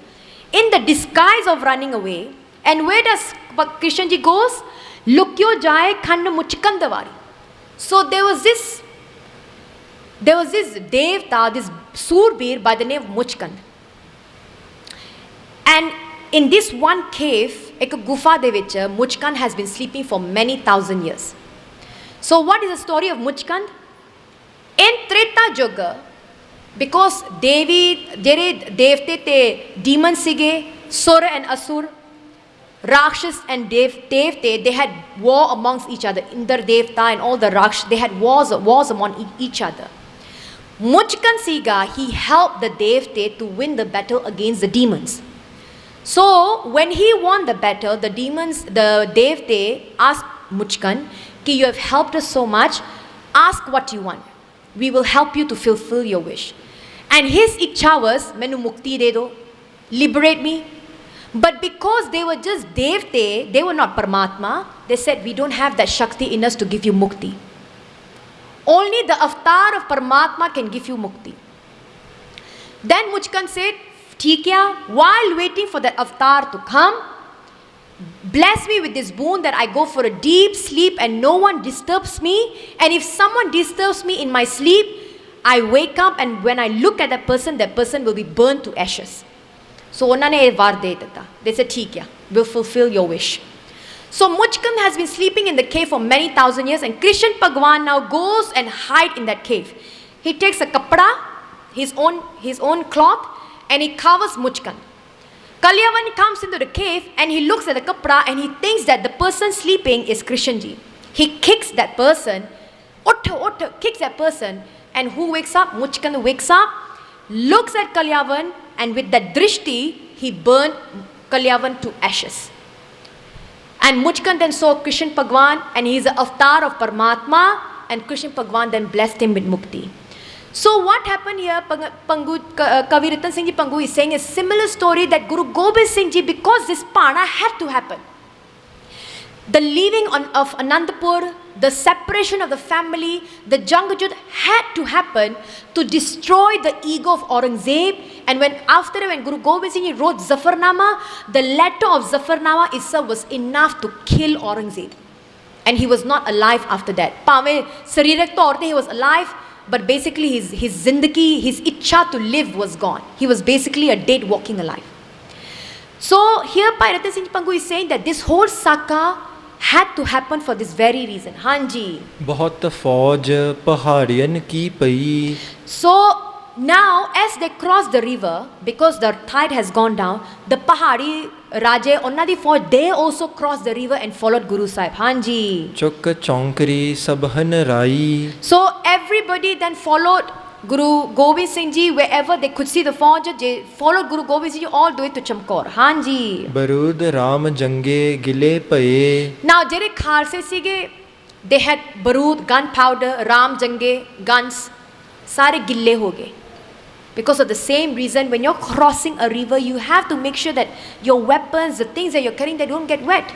A: in the disguise of running away. And where does Krishna ji goes? Lukyo jaye khand muchkandavari. So there was this devta, this Surbir by the name of Muchkand. And in this one cave, ek gufa de vich Muchkand has been sleeping for many thousand years. So what is the story of Muchkand? In Treta Yuga, because Devi, jere devte te demons sige, Sura and Asur, Rakshas and Devte, they had war amongst each other. Indra Devta and all the Rakshas, they had wars among each other. Muchkand Siga, he helped the Devte to win the battle against the demons. So when he won the battle, the demons, the Devte asked Muchkand, Ki you have helped us so much, ask what you want. We will help you to fulfill your wish. And his ichha was, Mainu mukti de do, liberate me. But because they were just Devte, they were not Paramatma, they said, we don't have that Shakti in us to give you mukti. Only the avatar of Paramatma can give you mukti. Then Muchkand said, Theek hai, while waiting for that avatar to come, bless me with this boon that I go for a deep sleep and no one disturbs me. And if someone disturbs me in my sleep, I wake up and when I look at that person will be burned to ashes. So they said, Theek hai, we'll fulfill your wish. So Muchkand has been sleeping in the cave for many thousand years and Krishna Bhagwan now goes and hides in that cave. He takes a kapda, his own cloth, and he covers Muchkand. Kalyavan comes into the cave and he looks at the kapda and he thinks that the person sleeping is Krishnji. He kicks that person, kicks that person, and who wakes up? Muchkand wakes up, looks at Kalyavan, and with that drishti, he burned Kalyavan to ashes. And Muchkand then saw Krishna Bhagwan and he is the avatar of Paramatma, and Krishna Bhagwan then blessed him with mukti. So what happened here, Kavi Ratan Singh Ji Pangu is saying a similar story that Guru Gobind Singh Ji, because this Pana had to happen. The leaving of Anandapur, the separation of the family, the Jangjud had to happen to destroy the ego of Aurangzeb. And when Guru Gobind Singh Ji wrote Zafarnama, the letter of Zafarnama itself was enough to kill Aurangzeb. And he was not alive after that. Pave Sarirak Taur he was alive, but basically his zindagi, his ichha to live was gone. He was basically a dead walking alive. So here Bhai Ratan Singh Pangu is saying that this whole Saka had to happen for this very reason. Hanji.
B: बहुत फौज पहाड़ियन की पई.
A: So now as they cross the river, because the tide has gone down, the Pahadi Raje, Onnadi Fauj, they also crossed the river and followed Guru Sahib. Hanji.
B: चुक चौंकरी सबहन राई.
A: So everybody then followed Guru Gobind Singh Ji, wherever they could see the Fauj, they followed Guru Gobind Singh Ji all the way to Chamkaur. Hanji.
B: ਬਰੂਦ Ram ਜੰਗੇ ਗਿਲੇ ਭਏ।
A: Now, ਜਿਹੜੇ ਖਾਲਸੇ ਸੀਗੇ, they had barood, gunpowder, ram jange, guns, ਸਾਰੇ ਗਿੱਲੇ ਹੋ ਗਏ। Because of the same reason, when you're crossing a river, you have to make sure that your weapons, the things that you're carrying, they don't get wet.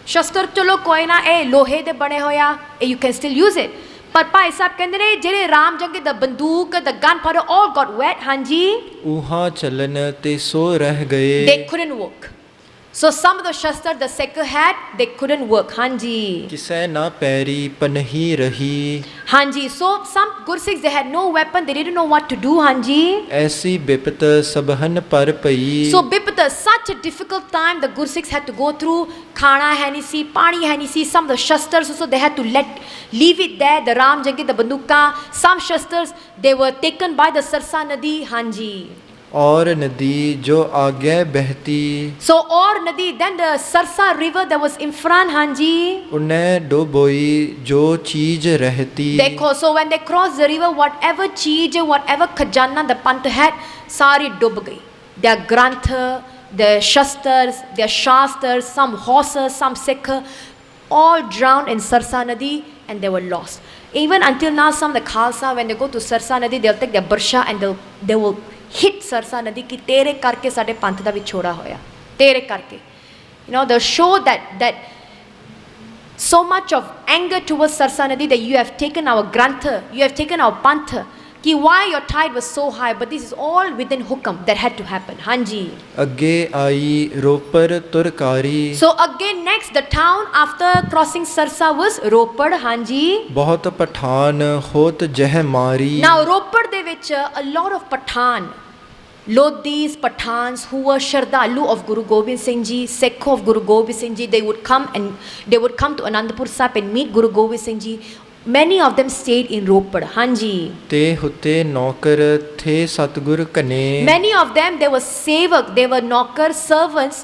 A: ਸ਼ਸਤਰ ਚਲੋ ਕੋਈ ਨਾ, ਇਹ ਲੋਹੇ ਦੇ ਬਣੇ ਹੋਇਆ, you can still use it. ਪਰ ਭਾਈ ਸਾਹਿਬ ਕਹਿੰਦੇ ਨੇ ਜਿਹੜੇ ਰਾਮ ਜੰਗੇ ਦਾ ਬੰਦੂਕ, the gunpowder all got wet, ਹਾਂਜੀ।
B: ਊਹਾਂ ਚੱਲਨ ਤੇ ਸੋ ਰਹਿ ਗਏ।
A: They couldn't work. So some of the shastras the Sikh had, they couldn't work, ਹਾਂਜੀ।
B: ਕਿਸੈ ਨਾ ਪੈਰੀ ਪਨਹੀ ਰਹੀ।
A: ਹਾਂਜੀ, so some Gursikhs, they had no weapon, they didn't know what to do, ਹਾਂਜੀ।
B: ਐਸੀ ਬਿਪਤ ਸਭਨ ਪਰ ਪਈ।
A: So Bipata, such a difficult time the Gursikhs had to go through. Khana hai nahi si, pani hai nahi si. Some of the shastras also they had to leave it there. The Ram Jangi, the banduka. Some shastras they were taken by the Sarsa Nadi, hanji.
B: और नदी जो आगे बहती।
A: So or Nadi, then the Sarsa river that was in front, hanji.
B: उन्हें डुबोई जो चीज रहती।
A: देखो, so when they crossed the river, whatever cheez, whatever khajana the Pant had, sari dub gayi. Their grantha, their shastars, their shastars, some horses, some Sikh, all drowned in Sarsa Nadi and they were lost. Even until now, some of the Khalsa, when they go to Sarsa Nadi, they'll take their barsha and they will hit Sarsa Nadi ki tere karke sade panth da vichhoda hoya. Tere karke. You know, they'll show that so much of anger towards Sarsa Nadi that you have taken our grantha, you have taken our pantha. Ki why your tide was so high, but this is all within hukam that had to happen. Hanji.
B: ਅੱਗੇ ਆਈ Ropar ਤੁਰਕਾਰੀ।
A: So again next the town after crossing Sarsa was Ropad, hanji.
B: ਬਹੁਤ ਪਠਾਨ ਹੋਤ ਜਹ ਮਾਰੀ।
A: Now Ropad de vich a lot of Pathan, Lodis, Pathans who were Shardalu of Guru Gobind Singh Ji, Sikh of Guru Gobind Singh Ji, they would come to Anandpur Sahib and meet Guru Gobind Singh Ji. Many of them stayed in Ropad, hanji.
B: ਤੇ ਹੁਤੇ ਨੌਕਰ ਥੇ ਸਤਗੁਰ ਕਨੇ।
A: Many of them, they were sevak, they were knocker servants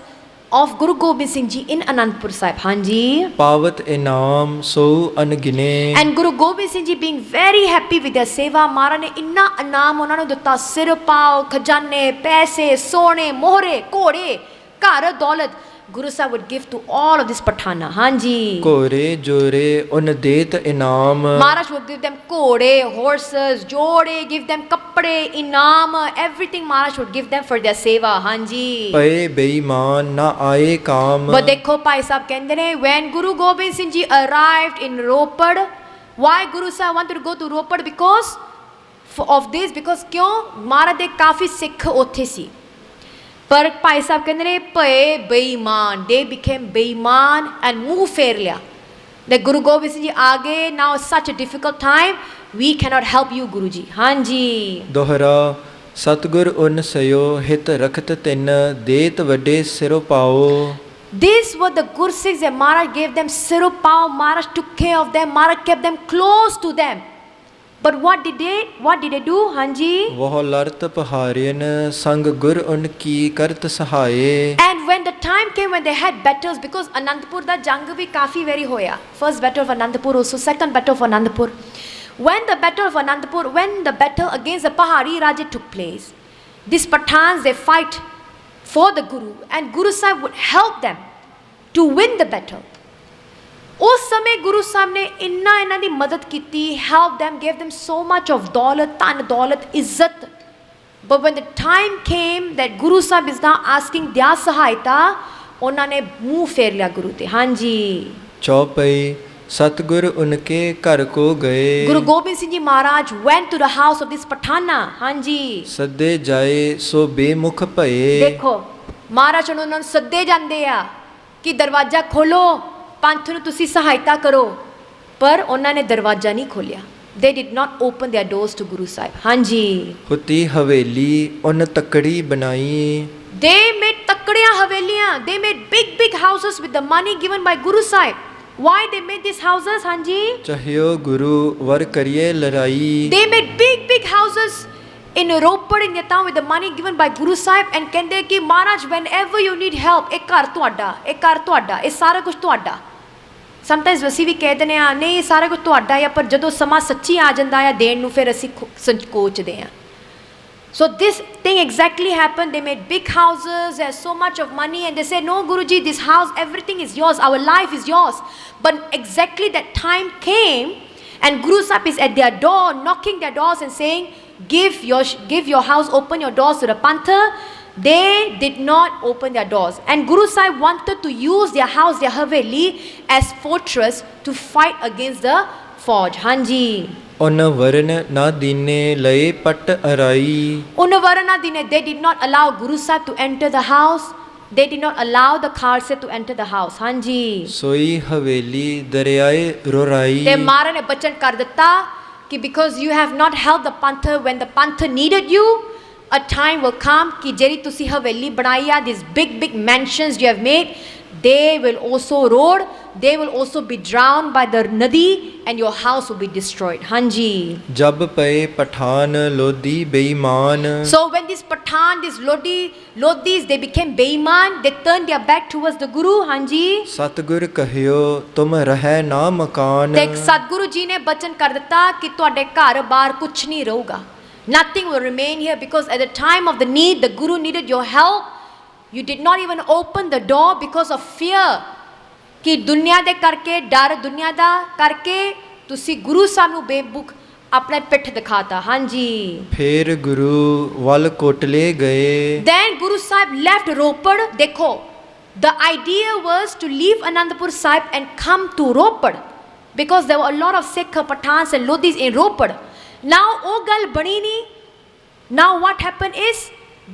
A: of Guru Gobind Singh Ji in Anandpur Sahib, hanji.
B: ਪਾਵਤ ਇਨਾਮ ਸੋ ਅਨਗਿਨੇ।
A: And Guru Gobind Singh Ji being very happy with their seva, Mara ne inna anam ਉਹਨਾਂ ਨੂੰ ਦਿੱਤਾ, ਸਿਰ ਪਾਓ, ਖਜ਼ਾਨੇ, ਪੈਸੇ, ਸੋਨੇ, ਮੋਹਰੇ, ਘੋੜੇ, ਘਰ, ਦੌਲਤ. Guru Sahib would give to all of this Pathana, hanji.
B: ਘੋਰੇ ਜੋਰੇ ਉਨ ਦੇਤ ਇਨਾਮ।
A: Maharaj would give them kode, horses, jode, give them kapde, inam, everything Maharaj would give them for their seva, hanji.
B: ਪਏ ਬੇਈਮਾਨ ਨਾ ਆਏ ਕਾਮ।
A: But ਦੇਖੋ ਭਾਈ ਸਾਹਿਬ ਕਹਿੰਦੇ ਨੇ, when Guru Gobind Singh Ji arrived in Ropad, why Guru Sahib wanted to go to Ropad? Because of this, because ਕਿਉਂ ਮਹਾਰਾਜ ਦੇ ਕਾਫੀ ਸਿੱਖ ਉੱਥੇ ਸੀ। ਪਰ ਭਾਈ ਸਾਹਿਬ ਕਹਿੰਦੇ ਨੇ ਭਏ ਬੇਈਮਾਨ, they became ਬੇਈਮਾਨ and ਮੂੰਹ ਫੇਰ ਲਿਆ। that Guru Gobind Singh Ji ਆ ਗਏ, now is such a difficult time, we cannot help you Guru Ji, ਹਾਂਜੀ।
B: ਦੋਹਰਾ ਸਤਗੁਰ ਉਨ ਸਯੋ ਹਿਤ ਰਖਤ ਤਿਨ ਦੇਤ ਵੱਡੇ ਸਿਰੋ ਪਾਓ।
A: These were the Gursikhs that Maharaj gave them sirupao, Maharaj took care of them, Maharaj kept them close to them. But what did they do, hanji?
B: ਵਹ ਲਰਤ ਪਹਾਰਿਨ ਸੰਗ ਗੁਰ ਉਨ ਕੀ ਕਰਤ Sahay.
A: And when the time came when they had battles, because Anandpur da jang bhi kafi very hoya. First battle of Anandpur also, second battle of Anandpur. When the battle against the Pahari Raja took place, these Pathans, they fight for the Guru, and Guru Sahib would help them to win the battle. उस समय गुरु साहब ने इन्ना दी मदद की, help them, gave them so much of दौलत, तन दौलत, इज्जत. But when the time came that Guru Sahib is now asking their सहायता, उन्होंने मुंह फेर लिया गुरु ते, हाँ जी।
B: चौपई सतगुर उनके घर को गए।
A: Guru Gobind Singh Ji Maharaj went to the house of this Pathana, हाँ जी।
B: सदे जाए सो बेमुख भये।
A: देखो महाराज उन्होंने सदे जाते आ कि दरवाजा खोलो, पंथ ਨੂੰ ਤੁਸੀਂ ਸਹਾਇਤਾ ਕਰੋ, ਪਰ ਉਹਨਾਂ ਨੇ ਦਰਵਾਜ਼ਾ ਨਹੀਂ ਖੋਲਿਆ। They did not open their doors to Guru Sahib, ਹਾਂਜੀ।
B: ਹੁਤੀ ਹਵੇਲੀ ਉਨ ਤਕੜੀ ਬਣਾਈ।
A: They made ਤਕੜੀਆਂ ਹਵੇਲੀਆਂ, they made big houses with the money given by Guru Sahib. Why they made these houses, ਹਾਂਜੀ?
B: ਚਾਹਿਓ ਗੁਰੂ ਵਰ ਕਰੀਏ ਲੜਾਈ।
A: They made big houses in Ropad in the town with the money given by Guru Sahib, and ਕਹਿੰਦੇ ਕਿ ਮਹਾਰਾਜ whenever you need help, ਇਹ ਘਰ ਤੁਹਾਡਾ, ਇਹ ਘਰ ਤੁਹਾਡਾ, ਇਹ ਸਾਰਾ ਕੁਝ ਤੁਹਾਡਾ। ਸਮਟਾਈਮਸ ਅਸੀਂ ਵੀ ਕਹਿ ਦਿੰਦੇ ਆ ਨਹੀਂ ਇਹ ਸਾਰਾ ਕੁਝ ਤੁਹਾਡਾ ਆ, ਪਰ ਜਦੋਂ ਸਮਾਂ ਸੱਚੀ ਆ ਜਾਂਦਾ ਆ ਦੇਣ ਨੂੰ ਫਿਰ ਅਸੀਂ ਸੰਕੋਚਦੇ ਆ. So this thing exactly happened. They made big houses, there's so much of money, and they said, no Guruji, this house, everything is yours, our life is yours. But exactly that time came, and Guru Sahib is at their door, knocking their doors and saying, give your house, open your doors to the Pantha. They did not open their doors. And Guru Sahib wanted to use their house, their Haveli, as fortress to fight against the Fauj. Hanji.
B: ਉਨ ਵਰਨ ਨਾ ਦੀਨੇ ਲਏ ਪਟ Arai.
A: Unavarana dine, they did not allow Guru Sahib to enter the house. They did not allow the Khalsa to enter the house. Hanji.
B: ਸੋਈ ਹਵੇਲੀ ਦਰਿਆਏ ਰੋਰਾਈ.
A: ਤੇ ਮਹਾਰਾਜ ਨੇ ਬਚਨ ਕਰ ਦਿੱਤਾ ਕਿ because you have not held the Pantha when the Pantha needed you, a time will come ਕਿ ਜਿਹੜੀ ਤੁਸੀਂ ਹਵੇਲੀ ਬਣਾਈ ਆ, these big mansions you have made, they will also erode, they will also be drowned by the nadi, and your house will be destroyed. Hanji.
B: ਜਬ ਪਏ ਪਠਾਨ ਲੋਧੀ ਬੇਈਮਾਨ.
A: So when this Pathan, these Lodis, they became Beiman, they turned their back towards the Guru. Hanji.
B: ਸਤਿਗੁਰ ਕਹਿਓ ਤੁਮ ਰਹਿ ਨਾ ਮਕਾਨ.
A: ਤੇ ਸਤਿਗੁਰੂ ਜੀ ਨੇ ਬਚਨ ਕਰ ਦਿੱਤਾ ਕਿ ਤੁਹਾਡੇ ਘਰ ਬਾਹਰ ਕੁਝ ਨਹੀਂ ਰਹੂਗਾ. Nothing will remain here, because at the time of the need, the Guru needed your help. You did not even open the door because of fear. ਕਿ ਦੁਨੀਆ ਦੇ ਕਰਕੇ, ਡਰ ਦੁਨੀਆ ਦਾ ਕਰਕੇ ਤੁਸੀਂ ਗੁਰੂ ਸਾਹਿਬ ਨੂੰ ਬੇਬੁਕ ਆਪਣੇ ਪਿੱਠ ਦਿਖਾਤਾ. ਹਾਂਜੀ.
B: ਫੇਰ ਗੁਰੂ ਵੱਲ ਕੋਟਲੇ ਗਏ.
A: Then Guru Sahib left Ropad. ਦੇਖੋ, the idea was to leave Anandapur Sahib and come to Ropad, because there were a lot of Sikh Pathans and Lodis in Ropad. Now ਉਹ ਗੱਲ ਬਣੀ ਨਹੀਂ. Now what happened is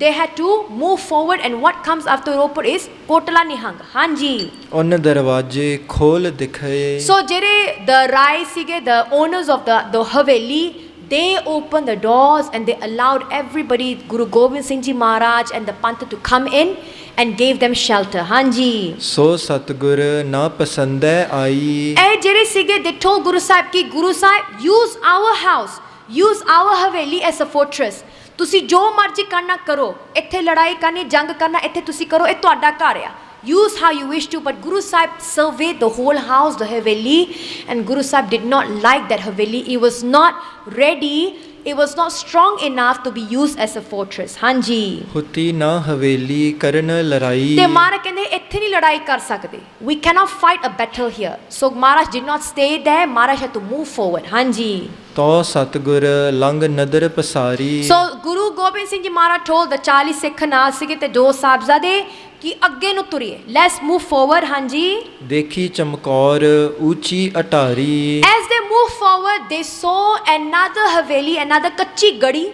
A: they had to move forward, and what comes after Ropad is Kotla Nihang. Hanji.
B: ਉਨ ਦਰਵਾਜ਼ੇ ਖੋਲ ਦਿਖਾਏ.
A: So ਜਿਹੜੇ the Rai sige, the owners of the Haveli, they opened the doors and they allowed everybody, Guru Gobind Singh Ji Maharaj and the Pantha, to come in and gave them shelter. Hanji.
B: ਸੋ ਸਤਿਗੁਰ ਨਾ ਪਸੰਦੈ ਆਈ.
A: ਇਹ ਜਿਹੜੇ ਸੀਗੇ, they told Guru Sahib ki Guru Sahib, use our house, use our Haveli as a fortress. ਤੁਸੀਂ ਜੋ ਮਰਜ਼ੀ ਕਰਨਾ ਕਰੋ, ਇੱਥੇ ਲੜਾਈ ਕਰਨੀ, ਜੰਗ ਕਰਨਾ, ਇੱਥੇ ਤੁਸੀਂ ਕਰੋ, ਇਹ ਤੁਹਾਡਾ ਘਰ ਆ. Use how you wish to. But Guru Sahib surveyed the whole house, the Haveli, and Guru Sahib did not like that Haveli. It was not ready, it was not strong enough to be used as a fortress. Hanji.
B: Houthi ਨਾ ਹਵੇਲੀ ਕਰਨ ਲੜਾਈ.
A: ਤੇ ਮਹਾਰਾਜ ਕਹਿੰਦੇ ਇੱਥੇ ਨਹੀਂ ਲੜਾਈ ਕਰ ਸਕਦੇ. We cannot fight a battle here. So Maharaj did not stay there. Maharaj had to move forward. Hanji.
B: ਤੋ ਸਤਿਗੁਰ ਲੰਘ ਨਦਰ ਪਸਾਰੀ.
A: So Guru Gobind Singh Ji Maharaj told the 40 Sikh ਨਾਲ ਸੀਗੇ ਤੇ 2 ਸਾਹਿਬਜ਼ਾਦੇ ਕਿ ਅੱਗੇ ਨੂੰ ਤੁਰੀਏ. Let's move forward. ਹਾਂਜੀ.
B: ਦੇਖੀ ਚਮਕੌਰ ਉੱਚੀ Attari.
A: As they moved forward, they saw another Haveli, another ਕੱਚੀ ਗੜੀ,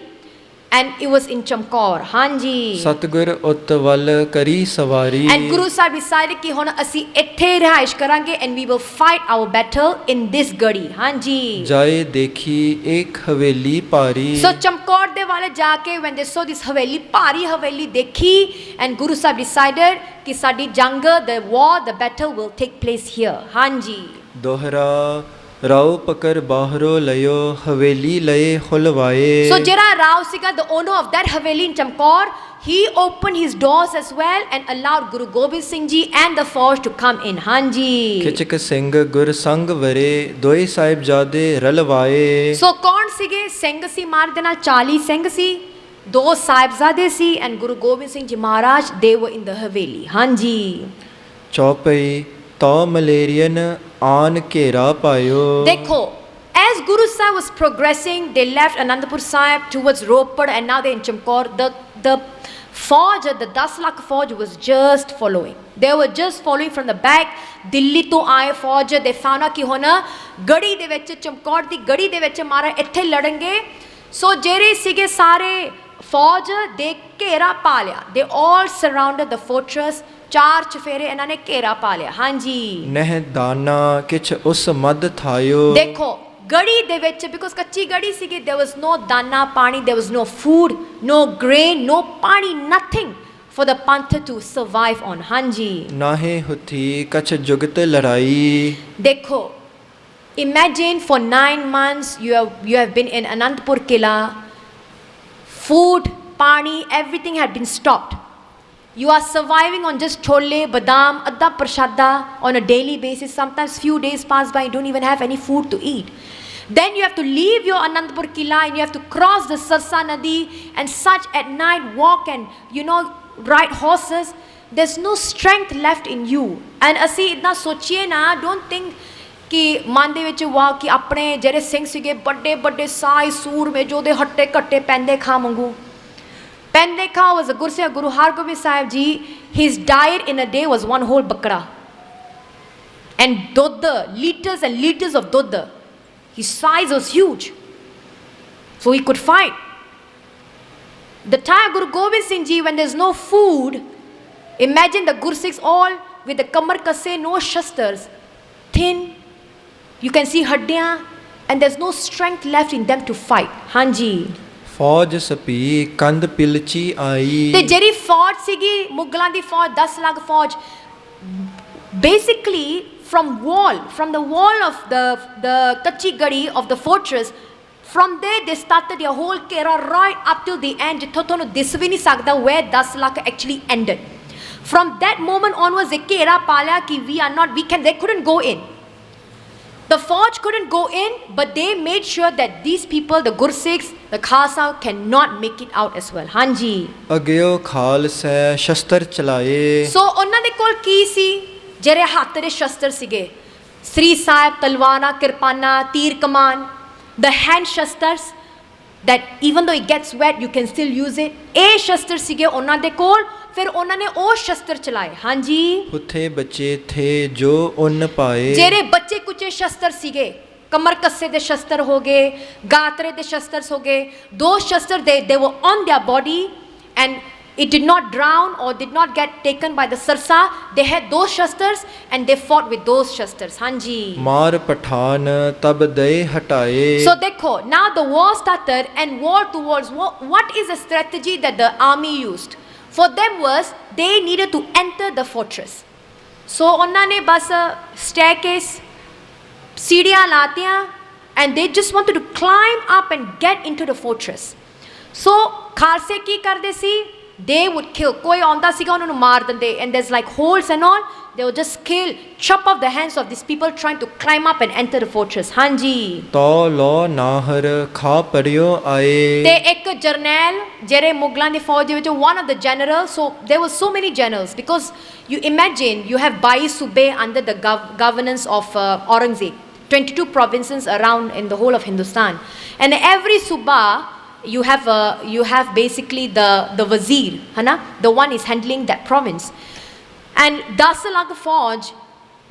A: and it was in Chamkaur. ਹਾਂਜੀ.
B: ਸਤਿਗੁਰ ਉਤ ਵੱਲ ਕਰੀ ਸਵਾਰੀ.
A: And Guru Sahib decided ਕਿ ਹੁਣ ਅਸੀਂ ਇੱਥੇ ਰਿਹਾਇਸ਼ ਕਰਾਂਗੇ, and we will fight our battle in this ਗੜੀ. ਹਾਂਜੀ.
B: ਜਾਏ ਦੇਖੀ ਇੱਕ ਹਵੇਲੀ ਭਾਰੀ.
A: So Chamkaur ਦੇ ਵਾਲੇ ਜਾ ਕੇ when they saw this Haveli, ਭਾਰੀ ਹਵੇਲੀ ਦੇਖੀ, and Guru Sahib decided ਕਿ ਸਾਡੀ ਜੰਗ, the war, the battle will take place here. ਹਾਂਜੀ.
B: ਦੋਹਰਾ ਰਾਉ ਪਕਰ ਬਾਹਰੋਂ ਲਿਓ ਹਵੇਲੀ ਲਏ ਖੁਲਵਾਏ.
A: So ਜਿਹੜਾ ਰਾਉ ਸੀਗਾ, the owner of that Haveli in Chamkaur, he opened his doors as well and allowed Guru Gobind Singh Ji and the Fauj to come in. ਹਾਂਜੀ.
B: ਖਿਚਕ ਸਿੰਘ ਗੁਰ ਸੰਗ ਵਰੇ ਦੋਏ ਸਾਹਿਬਜ਼ਾਦੇ ਰਲਵਾਏ.
A: So ਕੌਣ ਸੀਗੇ? ਸਿੰਘ ਸੀ ਮਹਾਰਾਜ ਦੇ ਨਾਲ, 40 ਸਿੰਘ ਸੀ, 2 ਸਾਹਿਬਜ਼ਾਦੇ ਸੀ, and Guru Gobind Singh Ji Maharaj, they were in the Haveli. ਹਾਂਜੀ.
B: ਚੌਪਈ ਤੋ ਮਲੇਰੀਅਨ ਆਨ ਘੇਰਾ ਪਾਇਓ.
A: ਦੇਖੋ, as Guru Sahib was progressing, they left Anandapur Sahib towards Ropad, and now they're in Chamkaur. The Fauj, the 10 lakh Fauj was just following. They were just following from the back. Delhi ਤੋਂ ਆਏ ਫੌਜ, they found out ਕਿ ਹੁਣ ਗੜੀ ਦੇ ਵਿੱਚ, ਚਮਕੌਰ ਦੀ ਗੜੀ ਦੇ ਵਿੱਚ ਮਹਾਰਾਜ ਇੱਥੇ ਲੜਨਗੇ. ਸੋ ਜਿਹੜੇ ਸੀਗੇ ਸਾਰੇ ਫੌਜ ਦੇ ਘੇਰਾ ਪਾ ਲਿਆ. They all surrounded the fortress. 4 ਚਫੇਰੇ ਇਹਨਾਂ ਨੇ ਘੇਰਾ ਪਾ ਲਿਆ. ਹਾਂਜੀ.
B: ਨਹਿ ਦਾਨਾ ਕਿਛ ਉਸ ਮਦ ਥਾਇਓ.
A: ਦੇਖੋ, ਗੜੀ ਦੇ ਵਿੱਚ, ਬਿਕੋਜ਼ ਕੱਚੀ ਗੜੀ ਸੀਗੀ, there was no ਦਾਨਾ ਪਾਣੀ, there was no food, no grain, no ਪਾਣੀ, nothing for the Pantha to survive on. ਹਾਂਜੀ.
B: ਨਾਹੇ ਹੁਥੀ ਕਛ ਜੁਗਤ ਲੜਾਈ.
A: ਦੇਖੋ, imagine for 9 months you have been in Anandapur Kila. Food, pani, everything had been stopped. You are surviving on just chole, badam, adda prashada on a daily basis. Sometimes few days pass by, you don't even have any food to eat. Then you have to leave your Anandpur Kila and you have to cross the Sarsa Nadi and such at night walk and ride horses. There's no strength left in you. And ਅਸੀਂ ਇਤਨਾ ਸੋਚੀਏ ਨਾ, don't think ਕਿ ਮਨ ਦੇ ਵਿੱਚ ਵਾ ਕਿ ਆਪਣੇ ਜਿਹੜੇ ਸਿੰਘ ਸੀਗੇ ਵੱਡੇ ਵੱਡੇ ਸਾਈ ਸੂਰ ਮੇ ਜੋ ਦੇ ਹੱਟੇ ਕੱਟੇ ਪੈਂਦੇ ਖਾਂ ਵਾਂਗੂ ਪੈਂਦੇ ਖਾਂ was a Gursikh Guru Hargobind Sahib ji. His diet in a day was one whole bakra and dudd, liters and liters of dudd. His size was huge, so he could fight. The time Guru Gobind Singh Ji, when there's no food, imagine the Gursikhs all with the kamar kasse, no shastars, thin, you can see haddiyan, and there's no strength left in them to fight. Hanji.
B: ਫੌਜ ਸਪੀ ਕੰਧ ਪਿਲਚੀ ਆਈ
A: ਤੇ ਜਿਹੜੀ ਫੌਜ ਸੀਗੀ ਮੁਗਲਾਂ ਦੀ ਫੌਜ 10 ਲੱਖ ਫੌਜ basically from the wall of the Kachi Gadi of the fortress, from there they started their whole kera right up till the end ਜਿੱਥੋਂ ਤੁਹਾਨੂੰ ਦਿਸ ਵੀ ਨਹੀਂ ਸਕਦਾ where 10 lakh actually ended. From that moment onwards they kera ਪਾਲਿਆ ਕਿ they couldn't go in. The Fauj couldn't go in, but they made sure that these people, the Gursikhs, the Khalsa, cannot make it out as well. Hanji.
B: ਅਗਿਓ Khalsa ਸ਼ਸਤਰ ਚਲਾਏ
A: So ਉਹਨਾਂ ਦੇ ਕੋਲ ਕੀ ਸੀ? ਜਿਹੜੇ ਹੱਥ ਦੇ ਸ਼ਸਤਰ ਸੀਗੇ, ਸ੍ਰੀ ਸਾਹਿਬ, ਤਲਵਾਰਾਂ, ਕਿਰਪਾਨਾਂ, ਤੀਰ ਕਮਾਨ, the hand shastars that even though it gets wet you can still use it. ਇਹ ਸ਼ਸਤਰ ਸੀਗੇ ਉਹਨਾਂ ਦੇ ਕੋਲ. ਫਿਰ ਉਹਨਾਂ ਨੇ ਉਹ ਸ਼ਸਤਰ ਚਲਾਏ. ਹਾਂਜੀ,
B: ਉੱਥੇ ਬੱਚੇ ਥੇ ਜੋ ਉਨ ਪਾਏ
A: ਜਿਹੜੇ ਬੱਚੇ ਕੁਚੇ ਸ਼ਸਤਰ ਸੀਗੇ, ਕਮਰ ਕੱਸੇ ਦੇ ਸ਼ਸਤਰ ਹੋ ਗਏ, ਗਾਤਰੇ ਦੇ ਸ਼ਸਤਰ ਹੋ ਗਏ, those ਸ਼ਸਤਰ they were on their body and it did not drown or did not get taken by the sarsa. They had those shastars and they fought with those shastars. Hanji.
B: ਮਾਰ ਪਠਾਨ ਤਬ ਦਏ ਹਟਾਏ
A: So dekho, now the war started and war towards war. What is the strategy that the army used? For them was they needed to enter the fortress. So ਉਹਨਾਂ ਨੇ ਬਸ staircase ਸੀੜੀਆਂ ਲਾਤੀਆਂ and they just wanted to climb up and get into the fortress. So ਖਾਲਸੇ ਕੀ ਕਰਦੇ ਸੀ? They would kill. ਕੋਈ ਆਉਂਦਾ ਸੀਗਾ ਉਹਨਾਂ ਨੂੰ ਮਾਰ ਦਿੰਦੇ and there's like holes and all. They would just kill, chop off the hands of these people trying to climb up and enter the fortress. Hanji.
B: ਤੋ ਲੋ ਨਾਹਰ ਖਾ ਪੜਿਓ ਆਏ
A: ਤੇ ਇੱਕ ਜਰਨੈਲ ਜਿਹੜੇ ਮੁਗਲਾਂ ਦੀ ਫੌਜ ਦੇ ਵਿੱਚ one of the generals, so there were so many generals because you imagine you have 22 ਸੂਬੇ under the governance of Aurangzeb, 22 provinces around in the whole of Hindustan, and every suba you have basically the wazir, hana, the one is handling that province. And 10 lakh Fauj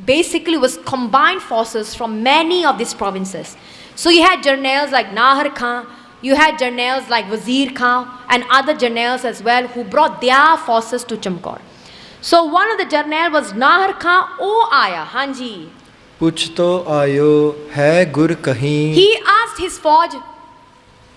A: basically was combined forces from many of these provinces. So you had generals like Nahar Khan, you had generals like Wazir Khan and other generals as well who brought their forces to Chamkaur. So one of the generals was Nahar Khan. Oh aaya, Hanji.
B: ਪੁੱਛ ਤੋ ਆਇਓ ਹੈ ਗੁਰ ਕਹੀਂ
A: He asked his Fauj,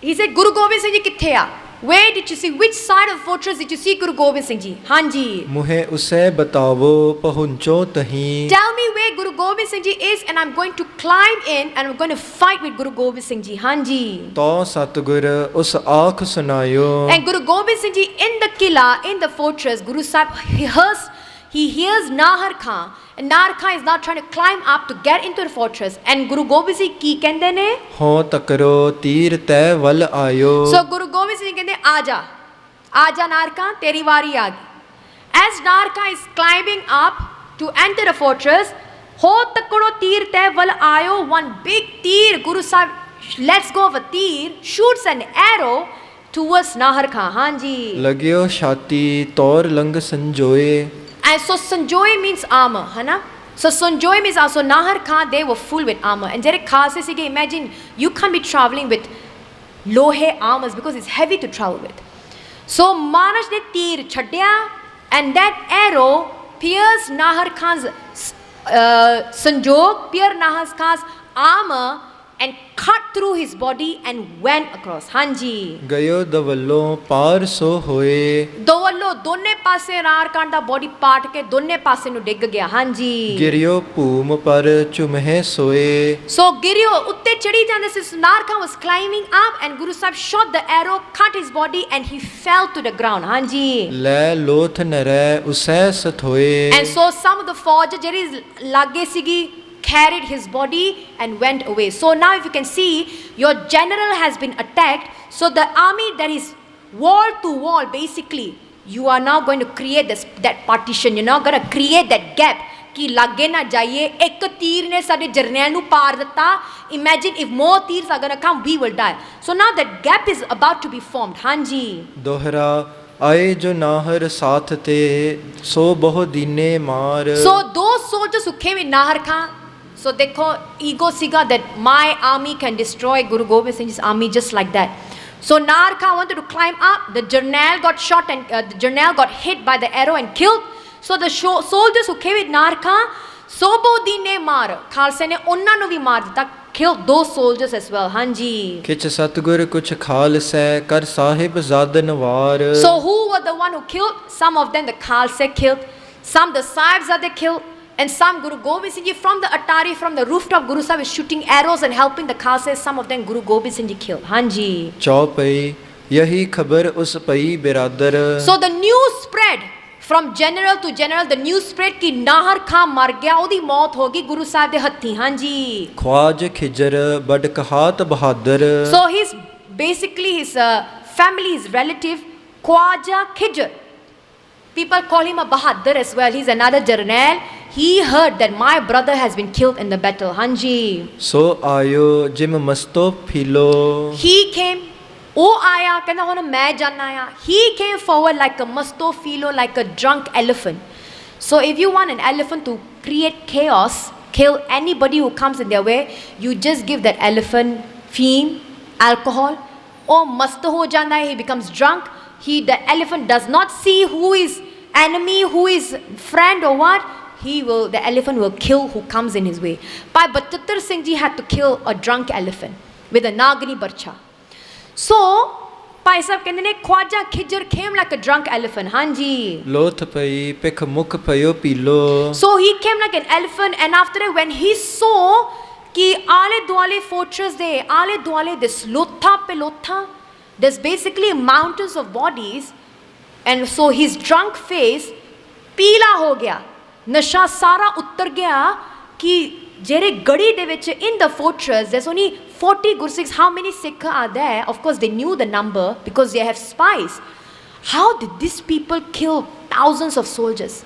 A: he said, Guru Gobind Singh Ji kithe a? Where did you see? Which side of the fortress did you see Guru Gobind Singh Ji? Hanji.
B: ਮੁਹੇ ਉਸੇ ਬਤਾਵੋ ਪਹੁੰਚੋ ਤਹੀਂ
A: Tell me where Guru Gobind Singh Ji is and I'm going to climb in and I'm going to fight with Guru Gobind Singh Ji. Hanji.
B: ਤੋ ਸਤਿਗੁਰ ਉਸ ਆਖ ਸੁਨਾਇਓ
A: And Guru Gobind Singh Ji in the Kila, in the fortress, Guru Sahib, he hears Nahar Khan. And Nahar Khan is now trying to climb up to get into the fortress. And Guru Gobind Singh ਕੀ ਕਹਿੰਦੇ ਨੇ?
B: ਹੋ ਤਕਰੋ ਤੀਰ ਤੈ ਵੱਲ ਆਇਓ
A: So Guru Gobind Singh ਕਹਿੰਦੇ ਆਜਾ Nahar Khan, ਤੇਰੀ ਵਾਰੀ ਆ ਗਈ. As Nahar Khan is climbing up to enter the fortress, ਹੋ ਤਕੜੋ ਤੀਰ ਤੈ ਵੱਲ ਆਇਓ, one big teer, Guru Sahib lets go of a teer, shoots an arrow towards Nahar Khan. Hanji.
B: ਲਗਿਓ ਛਾਤੀ ਤੌਰ ਲੰਗ ਸੰਜੋਏ
A: And so Sanjoy means armor, hana? So Sanjoy means also Nahar Khan, they were full with armor. And jere khalse sige, imagine you can't be traveling with lohe armors because it's heavy to travel with. So Maharaj ne teer chhadya and that arrow pierced Nahar Khan's Sanjog, pierced Nahar Khan's armor and cut through his body and went across. ਹਾਂਜੀ
B: ਗਇਓ ਦਵਲੋਂ ਪਾਰ ਸੋ ਹੋਏ
A: ਦੋ ਵੱਲੋਂ ਦੋਨੇ ਪਾਸੇ ਨਾਰ ਖਾਂ ਦਾ body ਪਾਟ ਕੇ ਦੋਨੇ ਪਾਸੇ ਨੂੰ ਡਿੱਗ ਗਿਆ. ਹਾਂਜੀ
B: ਗਿਰਿਓ ਭੂਮ ਪਰ ਝੁਮਹਿ ਸੋਏ
A: ਸੋ ਗਿਰਿਓ ਉੱਤੇ ਚੜੀ ਜਾਂਦੇ ਸੀ. ਨਾਰ ਖਾਂ was climbing up and Guru Sahib shot the arrow, cut his body and he fell to the ground. ਹਾਂਜੀ
B: ਲੈ ਲੋਥ ਨਰੈ ਉਸੈ ਸਥੋਏ
A: and so some of the fauj ਜਿਹੜੀ ਲਾਗੇ ਸੀਗੀ carried his body and went away. So now if you can see, your general has been attacked. So the army that is wall to wall, basically, you are now going to create that partition. You're now going to create that gap. कि लागे ना जाइए. एक तीर ने साडे जरनैल नू पार दिता. Imagine if more tears are going to come, we will die. So now that gap is about to be formed. हाँ जी.
B: दोहरा आए जो नाहर साथ ते सो बहु दीने मार.
A: So those soldiers who came in Nahar Khan, so देखो ego सीगा that my army can destroy Guru Gobind Singh Ji's army just like that. So Nahar Khan wanted to climb up. The Jarnail got shot and the Jarnail got hit by the arrow and killed. So the soldiers who came with Nahar Khan, Sobodin ne maar, Khalsa ne ਉਹਨਾਂ ਨੂੰ ਵੀ ਮਾਰ ਦਿੱਤਾ. Killed those soldiers as well. ਹਾਂਜੀ.
B: ਖਿਚ ਸਤਗੁਰ ਕੁਛ ਖਾਲਸੈ ਕਰ ਸਾਹਿਬ ਜ਼ਾਦਨ ਵਾਰ.
A: So who were the one who killed? Some of them the Khalsa killed, some the Sahibzade killed, and some Guru Gobind Singh Ji from the Atari, from the rooftop, Guru Sahib is shooting arrows and helping the Khalsa. Some of them Guru Gobind Singh Ji killed. ਹਾਂਜੀ.
B: ਚੌਪਈ ਯਹੀ ਖਬਰ ਉਸ ਪਈ ਬਿਰਾਦਰ.
A: So the news spread from general to general. The news spread कि Nahar Khan मर गया, ਉਹਦੀ ਮੌਤ ਹੋ ਗਈ ਗੁਰੂ ਸਾਹਿਬ ਦੇ ਹੱਥੀਂ. ਹਾਂਜੀ.
B: ख्वाज खिजर बड़ कहात बहादुर.
A: So he's basically his family, his relative Khwaja Khijr. People call him a Bahadur as well. He's another Jarnail. He heard that my brother has been killed in the battle. Hanji.
B: सो आयो gym मस्तो फिलो.
A: He came. ਉਹ ਆਇਆ ਕਹਿੰਦਾ ਹੁਣ ਮੈਂ ਜਾਣਾ ਆ. He came forward like a mastofilo, like a drunk elephant. So if you want an elephant to create chaos, kill anybody who comes in their way, you just give that elephant fame, alcohol. ਉਹ ਮਸਤ ਹੋ ਜਾਂਦਾ ਹੈ. He becomes drunk. The elephant does not see who is enemy, who is friend or what. The elephant will kill who comes in his way. Bhai Bachittar Singh Ji had to kill a drunk elephant with a Nagini Barcha. So Bhai Sahib ਕਹਿੰਦੇ ਨੇ Khwaja Khijr came like a drunk elephant. ਹਾਂਜੀ.
B: ਲੋਥ ਪਈ ਪਿਖ ਮੁਖ ਪਇਓ ਪੀਲੋ.
A: So he came like an elephant, and after that when he saw कि आले दुआले fortress de, आले दुआले this lotha pe lotha, there's basically mountains of bodies, and so his drunk face पीला हो गया. नशा सारा उतर गया कि ਜਿਹੜੇ ਗੜੀ ਦੇ ਵਿੱਚ in the fortress there's only 40 Gursikhs. How many Sikh are there? Of course they knew the number because they have spies. How did these people kill thousands of soldiers?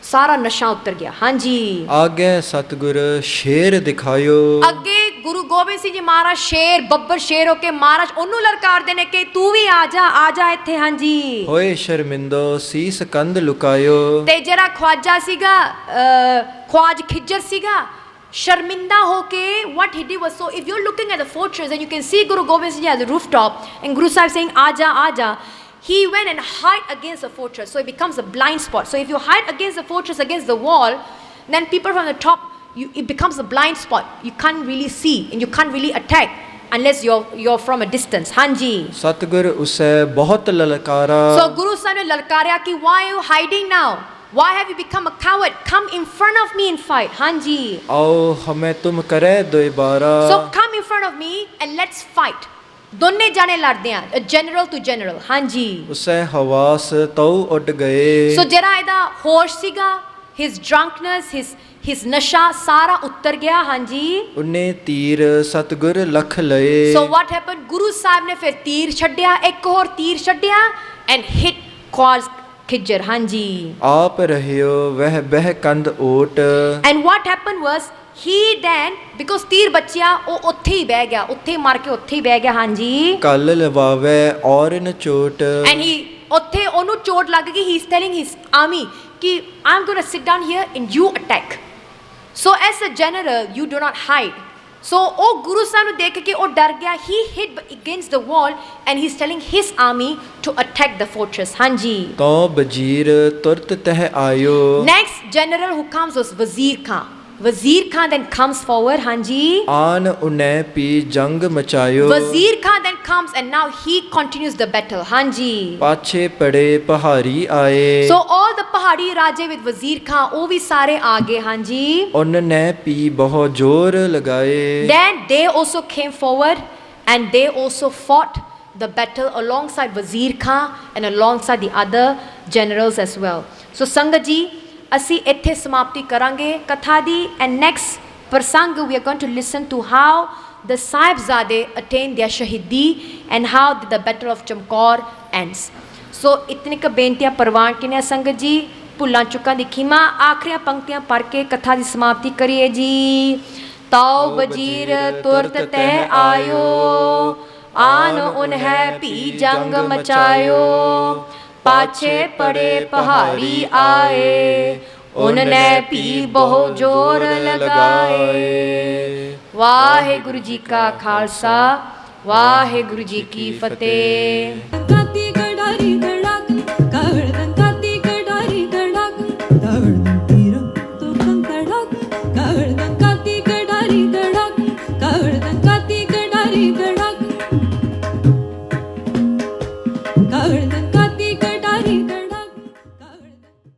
A: ਸਾਰਾ ਨਸ਼ਾ ਉਤਰ ਗਿਆ. ਹਾਂਜੀ.
B: ਆਗੇ ਸਤਗੁਰ ਸ਼ੇਰ ਦਿਖਾਇਓ.
A: ਅੱਗੇ ਗੁਰੂ ਗੋਬਿੰਦ ਸਿੰਘ ਜੀ ਮਹਾਰਾਜ ਸ਼ੇਰ, ਬੱਬਰ ਸ਼ੇਰ ਹੋ ਕੇ ਮਹਾਰਾਜ ਉਹਨੂੰ ਲਲਕਾਰਦੇ ਨੇ ਕਿ ਤੂੰ ਵੀ ਆ ਜਾ ਇੱਥੇ. ਹਾਂਜੀ.
B: ਹੋਏ ਸ਼ਰਮਿੰਦੋ ਸੀਸ ਕੰਧ ਲੁਕਾਇਓ.
A: ਤੇ ਜਿਹੜਾ ਖਵਾਜਾ ਸੀਗਾ, ਖਵਾਜ ਖਿਜਰ ਸੀਗਾ, ਸ਼ਰਮਿੰਦਾ ਹੋ ਕੇ what he did was, so if you're looking at the fortress and you can see Guru Gobind Singh Ji at the rooftop and Guru Sahib saying aja, he went and hid against the fortress, so it becomes a blind spot. So if you hide against the fortress, against the wall, then people from the top, it becomes a blind spot. You can't really see and you can't really attack unless you're from a distance. Hanji.
B: ਸਤਗੁਰ ਉਸੈ ਬਹੁਤ ਲਲਕਾਰਾ.
A: So Guru Sahib ne lalkarya ki why are you hiding now? Why have you become a coward? Come in front of me and fight. Hanji.
B: आओ हमें तुम करे दोबारा.
A: So come in front of me and let's fight. ਦੋਨੇ ਜਾਣੇ ਲੜਦੇ ਆ, general to general. ਹਾਂਜੀ.
B: ਉਸੈ ਹਵਾਸ ਤਉ ਉੱਡ ਗਏ.
A: ਸੋ ਜਿਹੜਾ ਇਹਦਾ ਹੋਸ਼ ਸੀਗਾ, his drunkenness, his ਨਸ਼ਾ ਸਾਰਾ ਉਤਰ ਗਿਆ. ਹਾਂਜੀ.
B: ਉਹਨੇ ਤੀਰ ਸਤਗੁਰ ਲਖ ਲਏ.
A: So what happened? Guru Sahib ਨੇ ਫਿਰ ਤੀਰ ਛੱਡਿਆ, ਇੱਕ ਹੋਰ ਤੀਰ ਛੱਡਿਆ and hit Khwaja Khijr. ਹਾਂਜੀ.
B: ਆਪ ਰਹਿਓ ਵਹਿ ਬਹਿ ਕੰਧ ਓਟ.
A: And what happened was, he then, because ਤੀਰ ਬਚਿਆ, ਉਹ ਉੱਥੇ ਹੀ ਬਹਿ ਗਿਆ, ਉੱਥੇ ਮਾਰ ਕੇ ਉੱਥੇ ਹੀ ਬਹਿ ਗਿਆ. ਹਾਂਜੀ.
B: ਕਲ ਲਵਾਵੇ ਔਰ ਨ ਚੋਟ.
A: And ਉੱਥੇ ਉਹਨੂੰ ਚੋਟ ਲੱਗ ਗਈ. he is telling his army ਕਿ I'm going to sit down here and you attack. So as a general you do not hide. So ਉਹ ਗੁਰੂ ਸਾਹਿਬ ਨੂੰ ਦੇਖ ਕੇ ਉਹ ਡਰ ਗਿਆ. he hid against the wall and he's telling his army to attack the fortress. ਹਾਂਜੀ.
B: ਤੋਂ ਵਜ਼ੀਰ ਤੁਰਤ ਤਹ ਆਇਓ.
A: Next general who comes was Wazir Khan. Wazir Khan then comes forward, Hanji.
B: ਆਨ ਉਨੈ ਪੀ ਜੰਗ ਮਚਾਇਓ
A: Wazir Khan then comes and now he continues the battle, Hanji.
B: ਪਾਛੇ ਪੜੇ ਪਹਾੜੀ ਆਏ
A: So all the Pahadi Raje with Wazir Khan, oh we sare aage, Hanji.
B: ਉਨਨੇ ਪੀ ਬਹੁ ਜ਼ੋਰ ਲਗਾਏ
A: Then they also came forward and they also fought the battle alongside Wazir Khan and alongside the other generals as well. So Sangat ji, ਅਸੀਂ ਇੱਥੇ ਸਮਾਪਤੀ ਕਰਾਂਗੇ ਕਥਾ ਦੀ and next ਪ੍ਰਸੰਗ we are going to listen to how the Sahibzade attained their shahidi and how the battle of Chamkaur ends. So ਇਤਨੀ ਕ ਬੇਨਤੀਆਂ ਪ੍ਰਵਾਨ ਕਿਨੇ ਸੰਗਤ ਜੀ ਭੁੱਲਾਂ ਚੁੱਕਾਂ ਦੀ ਖਿਮਾ ਆਖਰੀਆਂ ਪੰਕਤੀਆਂ ਪੜ੍ਹ ਕੇ ਕਥਾ ਦੀ ਸਮਾਪਤੀ ਕਰੀਏ ਜੀ ਤਾਉ ਵਜ਼ੀਰ ਤੁਰਤ ਤਹਿ ਆਇਓ ਆਨ ਉਨਹਿ ਭੀ ਜੰਗ ਮਚਾਇਓ पाछे पड़े पहाड़ी आए उनने भी बहु जोर लगाए वाहे गुरु जी का खालसा वाहे गुरु जी की फतेह
C: काती गडारी धड़ाक कावळदन काती गडारी धड़ाक कावळदन तीर तो धड़ाक कावळ